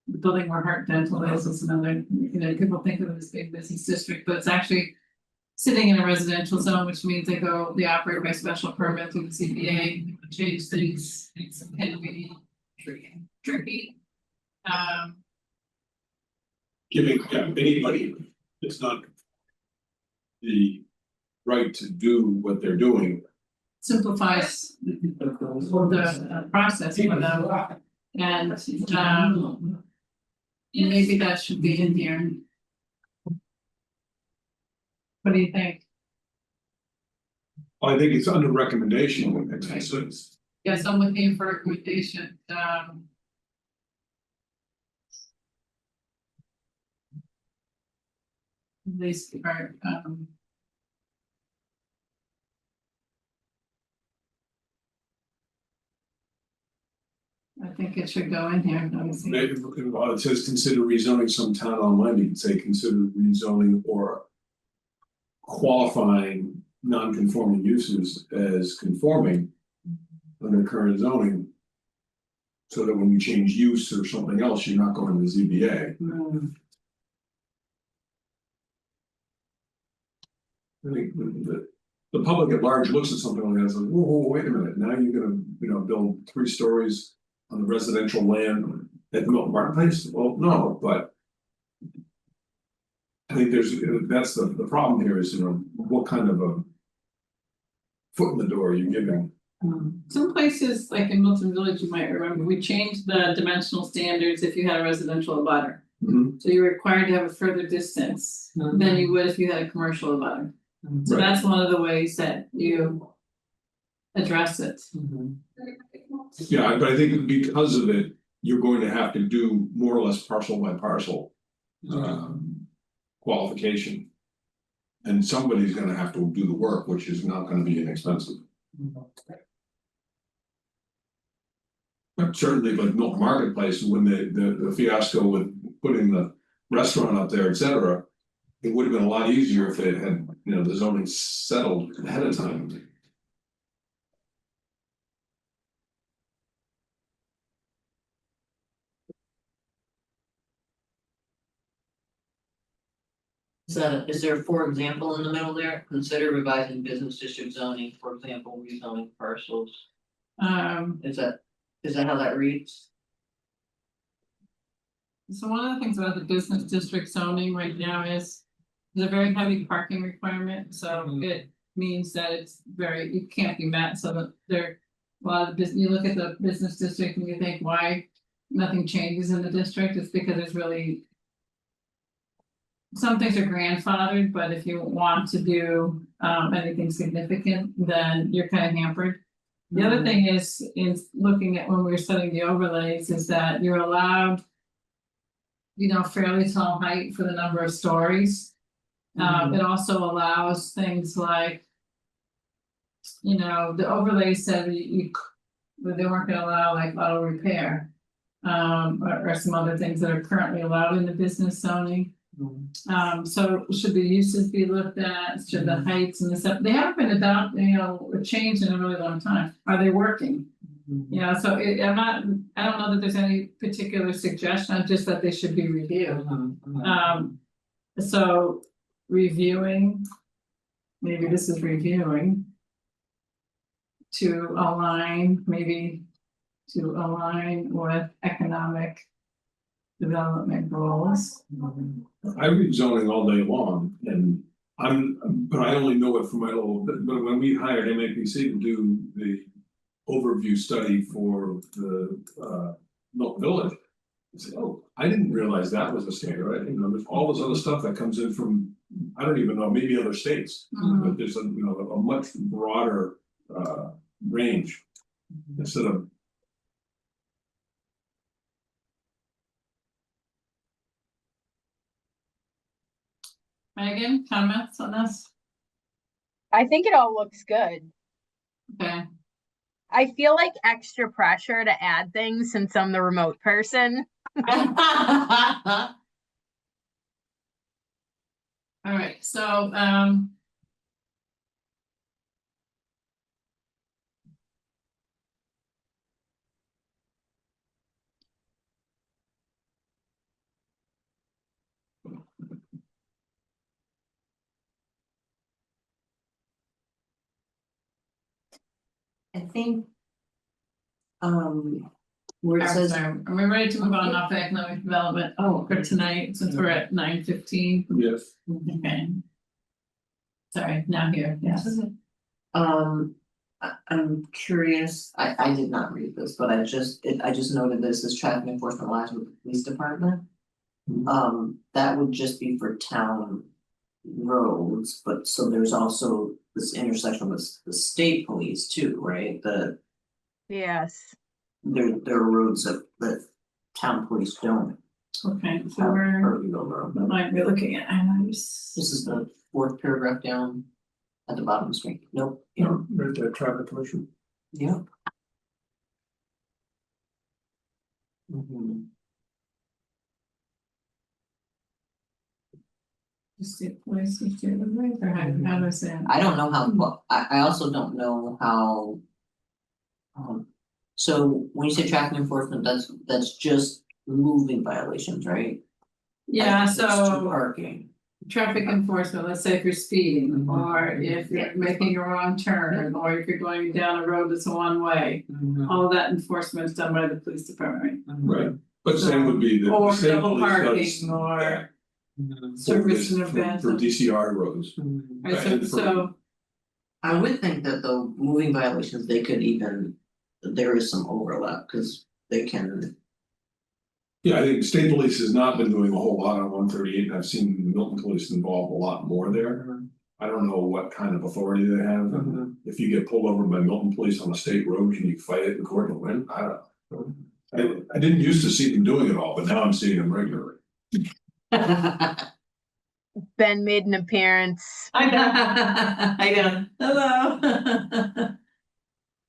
The building where Heart Dental is another, you know, people think of it as big business district, but it's actually sitting in a residential zone, which means they operate by special permit through the CPA, change things, it's can be tricky. Giving anybody, it's not the right to do what they're doing. Simplifies the process for them, and maybe that should be in here. What do you think? I think it's under recommendation, so it's, Yes, I'm looking for a recommendation, these are, I think it should go in here, let me see. it says consider rezoning some town on land, you can say consider rezoning or qualifying non-conforming uses as conforming under current zoning. So that when you change use or something else, you're not going to the ZBA. I think the public at large looks at something like that and says, whoa, wait a minute, now you're gonna, you know, build 3 stories on the residential land at the Milton Marketplace? Well, no, but I think that's the problem here is, you know, what kind of a foot in the door are you giving? Some places, like in Milton Village, you might remember, we changed the dimensional standards if you had a residential abutter. Mhm. So you're required to have a further distance than you would if you had a commercial abutter. So Right. that's one of the ways that you address it. Yeah, but I think because of it, you're going to have to do more or less parcel by parcel qualification. And somebody's gonna have to do the work, which is not gonna be inexpensive. But certainly like Milton Marketplace, when the fiasco with putting the restaurant up there, et cetera. It would have been a lot easier if it had, you know, the zoning settled ahead of time. Is there, for example, in the middle there, consider revising business district zoning, for example, rezoning parcels? Is that how that reads? So one of the things about the business district zoning right now is there's a very heavy parking requirement, so it means that it can't be met, so that there. A lot of you look at the business district and you think, why nothing changes in the district, it's because there's really. Some things are grandfathered, but if you want to do anything significant, then you're kind of hampered. The other thing is looking at when we were studying the overlays is that you're allowed. You know, fairly tall height for the number of stories. It also allows things like. You know, the overlay said but they weren't gonna allow like auto repair. Or some other things that are currently allowed in the business zoning. So should the uses be looked at, should the heights and the stuff, they haven't been adopted, you know, changed in a really long time, are they working? You know, so I don't know that there's any particular suggestion, just that they should be reviewed. So reviewing, maybe this is reviewing. To align with economic development goals. I read zoning all day long and but I only know it from my but when we hired MAPC to do the overview study for the Milton Village. I said, oh, I didn't realize that was a standard, I didn't know there's all this other stuff that comes in from I don't even know, maybe other states, Mhm. but there's a, you know, a much broader range instead of. Megan, comments on this? I think it all looks good. Okay, I feel like extra pressure to add things since I'm the remote person. all right, so, I think. Where it I'm says, sorry, are we ready to move on off economic development for tonight, since we're at 9:15? Yes. Okay. Sorry, now here, yes. I'm curious, I did not read this, but I just noted this as traffic enforcement lies with the police department. That would just be for town roads, but so there's also this intersection with the state police too, right? Yes. There are roads that town police don't Okay, so have we're, curfew over. what might be looking at items. This is the fourth paragraph down at the bottom of the screen. Nope. You know, right there, traffic commission. Yep. Mhm. Just the police, just do the right, or how does that? I don't know how, well, I also don't know how. So when you say traffic enforcement, that's just moving violations, right? Yeah, As opposed to so Parking. traffic enforcement, let's say if you're speeding, Mhm. or if you're making a wrong turn, or if you're going down a road that's a one way. Mhm. All of that enforcement is done by the police department. Right, but same would be the Or state double police does parking, or that Mhm. service and for events. for DCR roads. Mhm. Right, so, and for- so, I would think that though, moving violations, they could even, there is some overlap, cause they can. Yeah, I think state police has not been doing a whole lot on 138, and I've seen Milton police involved a lot more there. I don't know what kind of authority they have, and if you get pulled over by Milton police on a state road, can you fight it in court and win? I don't know. I didn't used to see them doing it all, but now I'm seeing them regularly. Ben made an appearance. I know, hello.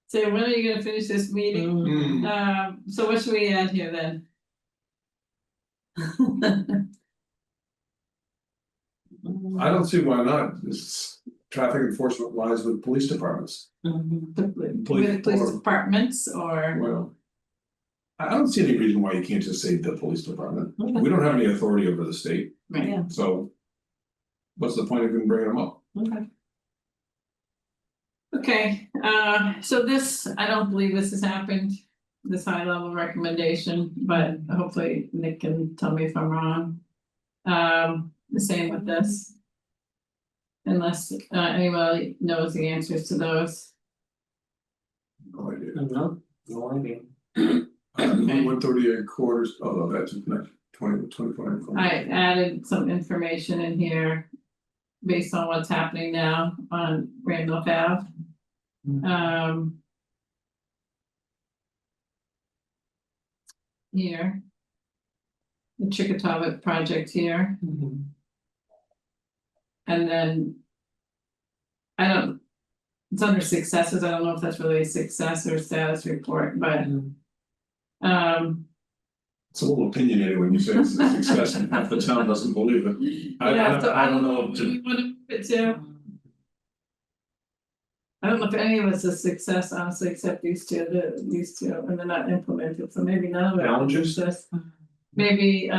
So when are you gonna finish this meeting? Mhm. So what should we add here then? I don't see why not, this traffic enforcement lies with police departments. With police departments or? Well. I don't see any reason why you can't just say the police department, we don't have any authority over the state, Right. Yeah. so. What's the point of even bringing them up? Okay. Okay, so this, I don't believe this has happened, this high level recommendation, but hopefully Nick can tell me if I'm wrong. The same with this. Unless anybody knows the answers to those. No idea. No idea. 138 quarters, although that's next 2025. I added some information in here. Based on what's happening now on Randolph Ave. Here. The Chickatawit project here, Mhm. and then. It's under successes, I don't know if that's really a success or status report, but. It's a little opinionated when you say it's a success and half the town doesn't believe it. Yeah, so I don't know what we wanna move it to. I don't know if any of it's a success, honestly, except these two, and they're not implemented, so maybe none of it. Challenges? Success. Maybe,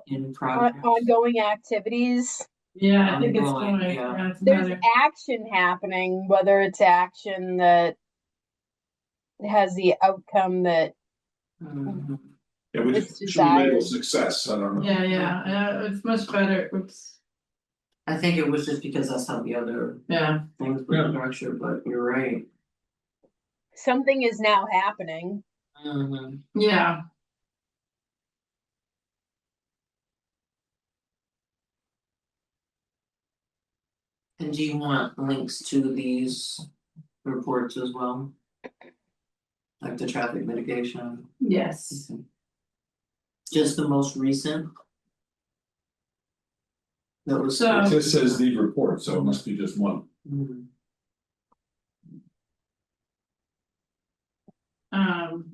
In progress. Ongoing activities. yeah, I think it's Ongoing, going, yeah. yeah, it's There's better. action happening, whether it's action that has the outcome that Mhm. Yeah, we It's just should label desired. success, I don't know. Yeah, it's much better, oops, I think it was just because that's how the other yeah, things were structured, but you're right. something is now happening. yeah. And do you want links to these reports as well? Like the traffic mitigation, Yes, just the most recent? That was. So- It just says the report, so it must be just one. Mhm.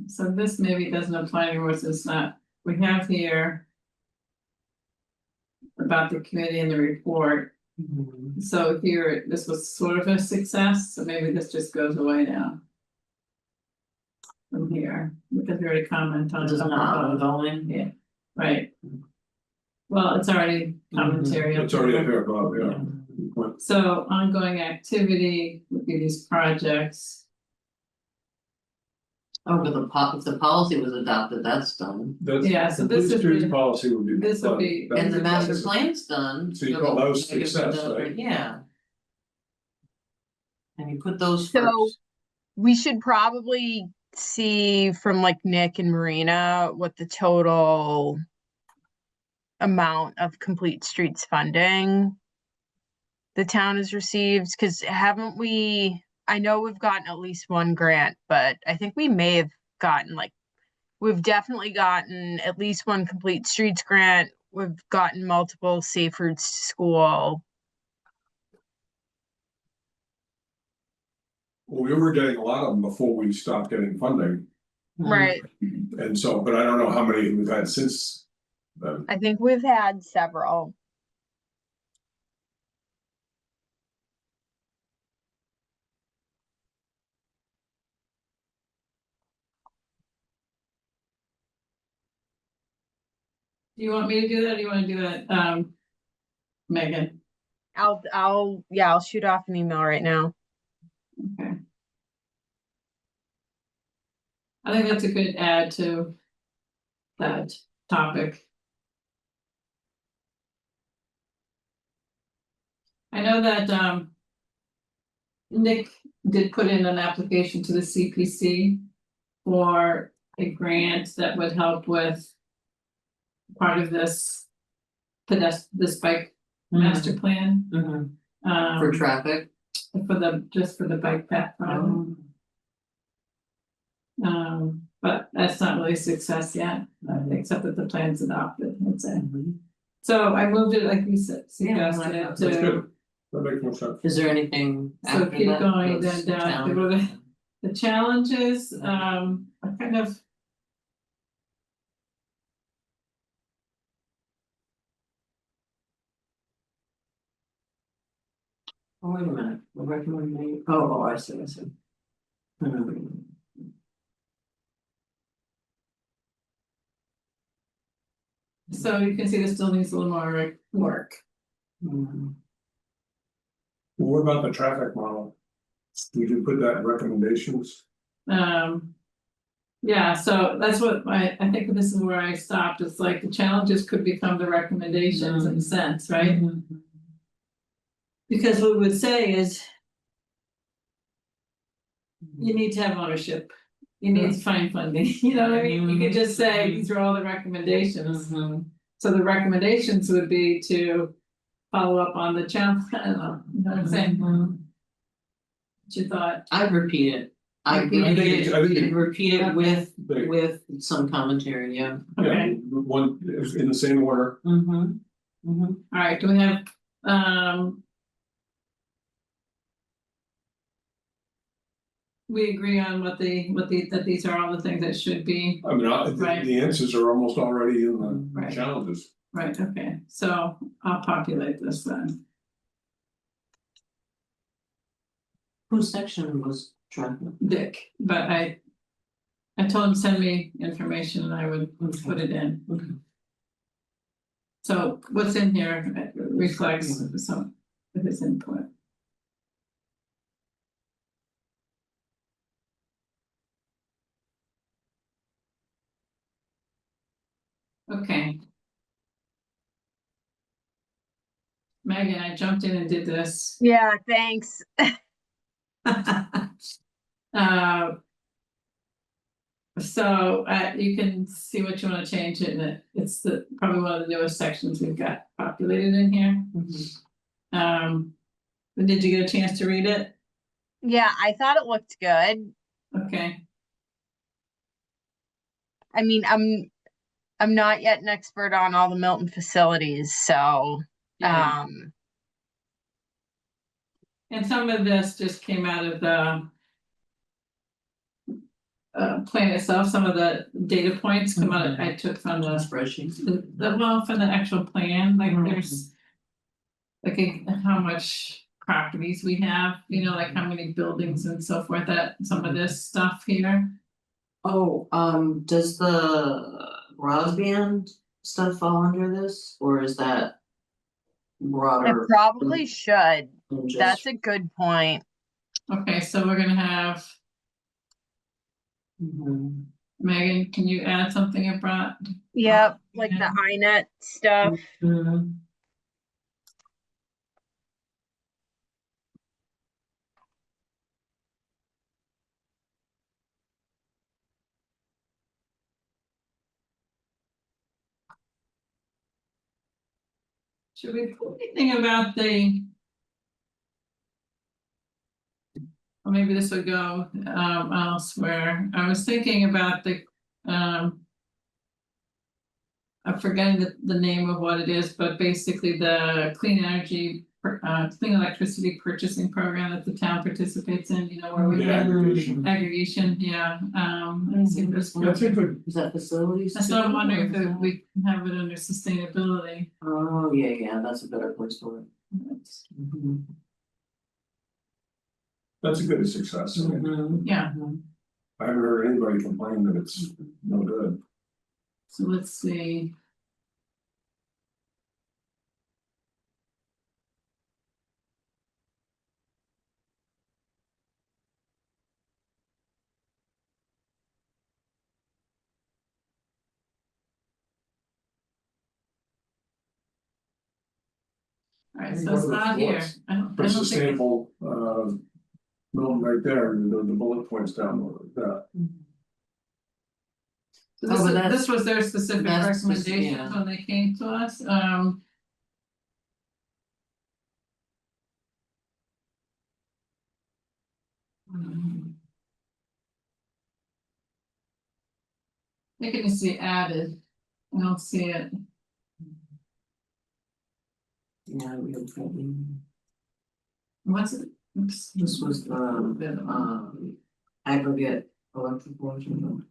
so this maybe doesn't apply anymore, so it's not, we have here. About the committee and the report, Mhm. so here, this was sort of a success, so maybe this just goes away now. From here, because we already comment on It it. is not ongoing. Yeah, right. Well, it's already commentary. up It's already up there. here above, yeah. Good point. So ongoing activity would be these projects. Oh, but if the policy was adopted, that's done. That's. Yeah, so the this police would chief's be- policy would be. this would done. be- That And the would be master done. plan's done. So you call those I guess it success, does, right? Yeah. And you put those So- first. We should probably see from like Nick and Marina what the total amount of complete streets funding the town has received, because haven't we, I know we've gotten at least one grant, but I think we may have gotten like, we've definitely gotten at least one complete streets grant. We've gotten multiple safe routes to school. Well, we were getting a lot of them before we stopped getting funding, Right. and so, but I don't know how many we've had since then. I think we've had several. Do you want me to do that, or do you wanna do that, Megan? I'll shoot off an email right now. Okay. I think that's a good add to that topic. I know that Nick did put in an application to the CPC for a grant that would help with part of this this bike master plan. Mhm. For traffic. Just for the bike path problem. But that's not really a success yet, except that the plan's adopted, I'd say. So I moved it like you said, Yeah, suggested it That's to, good. That makes more sense. Is there anything So after that? keep going, Those then down, to go to challenges? the challenges, I kind of. Oh, wait a minute, the recommendation, oh, I see, I see. So you can see this still needs a little more work. Mhm. What about the traffic model? We can put that in recommendations. Yeah, so that's what I think this is where I stopped, it's like the challenges could become the recommendations in a sense, right? Because what we would say is, you need to have ownership. You need to find funding, you know what I mean? You could just say, these are all the recommendations. Mhm. So the recommendations would be to follow up on the challenge, I don't know, you know what I'm saying? Mhm. What you thought? I'd repeat it. I Repeat it. I think it- repeat it They- with some commentary, yeah. Yeah, Okay. one is in the same order. Alright, do we have, we agree on that these are all the things that should be, I mean, Right. the answers are almost already in the Right. challenges. right, okay, so I'll populate this then. Whose section was traffic? Dick, but I told him to send me information and I would put it in. Okay. So what's in here reflects some of his input. Okay. Megan, I jumped in and did this. Yeah, thanks. So you can see what you want to change it, and it's probably one of the newest sections we've got populated in here. Did you get a chance to read it? Yeah, I thought it looked good. Okay, I mean, I'm not yet an expert on all the Milton facilities, so yeah, and some of this just came out of the plan itself, some of the data points come out, I took from the Spreadsheets. well, from the actual plan, like Mhm. there's like how much properties we have, you know, like how many buildings and so forth, that some of this stuff here. Oh, does the Rosband stuff fall under this, or is that it broader? probably should. than just- That's a good point. Okay, so we're gonna have, Mhm. Megan, can you add something you brought? Yep, like yeah. the INET stuff. Mhm. Should we put anything about the? Or maybe this would go elsewhere. I was thinking about the I'm forgetting the name of what it is, but basically the clean energy, clean electricity purchasing program that the town participates in, you know, where we The get aggregation. aggregation, yeah, let's see if this. That's a good, Is that facilities? That's what I'm too, wondering or if is that- we can have it under sustainability. Oh, yeah, that's a better place for it. Mhm. that's a good success. I mean, Mhm. Yeah. I haven't heard anybody complain that it's no good. So let's see. All right, so it's not here. I don't For think it's- sustainable, Milton right there, the bullet points down that. So Oh, but this was their specific that's spec- recommendations yeah. when they came to us, they can see added, I don't see it. Yeah, we have probably, What's it? Oops. this was the, aggregate electrical. or something.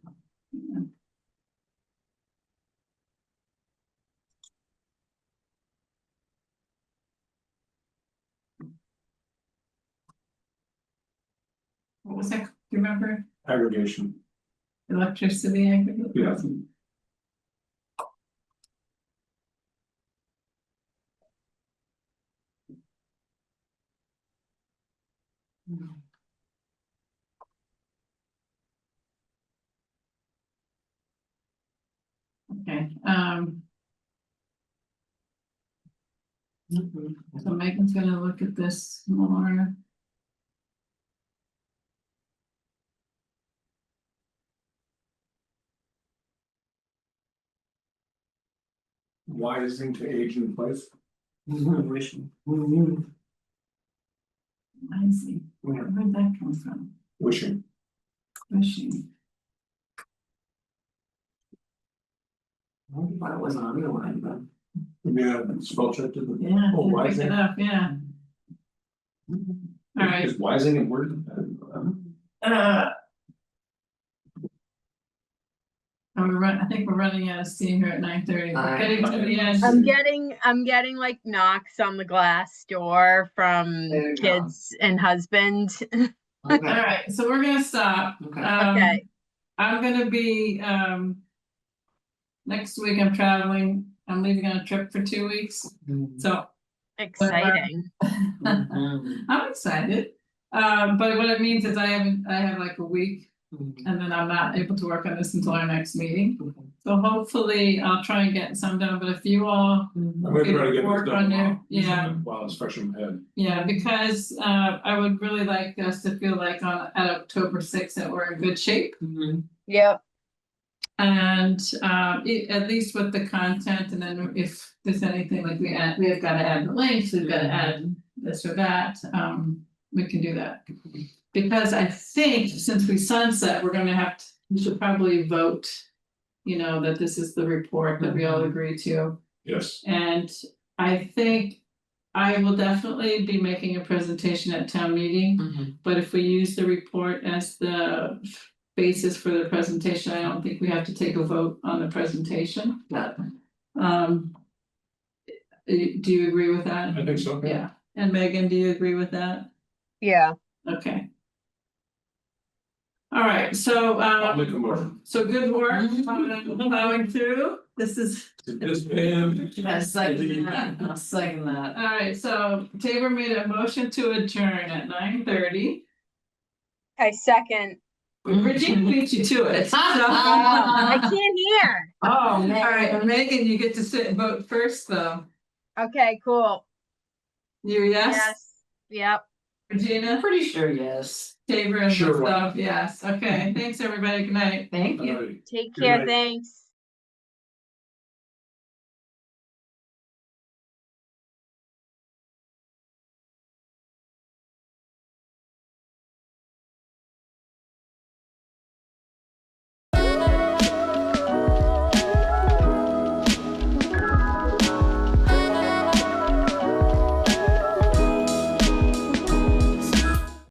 What was that, do you remember? Aggregation, Electricity aggregate? yeah. Okay, Mhm. so Megan's gonna look at this more. Wising to age in place. Wishing. I see, where'd that come from? Wishing. Wishing. I thought it wasn't underlined, but. Yeah, spell check to the. Yeah, Oh, pick wising. it up, yeah, all right. Is wising a word? I think we're running out of steam here at 9:30. We're Aye. getting to the end. I'm getting like knocks on the glass door from There you go. kids and husband. All right, so we're gonna stop. Okay. Okay. I'm gonna be, next week I'm traveling, I'm leaving on a trip for 2 weeks, so. Exciting. Mhm. I'm excited, but what it means is I have like a week, and then I'm not able to work on this until our next meeting. So hopefully I'll try and get some done, but if you all, I'm gonna try to get this Work done on your- while. yeah. While it's fresh in my head. yeah, because I would really like us to feel like at October 6th that we're in good shape. Mhm. Yep. And at least with the content, and then if there's anything like we have got to add the links, we've got to add this or that, we can do that. Because I think since we sunset, we're gonna have to, we should probably vote, you know, that this is the report that we all agree to. Yes, And I think I will definitely be making a presentation at town meeting, Mhm. but if we use the report as the basis for the presentation, I don't think we have to take a vote on the presentation, but do you agree with that? I think so. Yeah, and Megan, do you agree with that? Yeah. Okay. All right, so I'll make a motion. so good work on plowing through. This is, This Pam. Yes, I'll second that. all right, so Tabor made a motion to adjourn at 9:30. I second. Virginia beat you to it. So- I can't hear. Oh, All right, and Megan, you get to sit and vote first, though. Okay, cool. You yes? Yes. Yep. Regina, Pretty sure, yes. Tabor and Sure. myself, yes. Okay, thanks, everybody. Good night. Thank you. Alrighty. Take Good care. night. Thanks.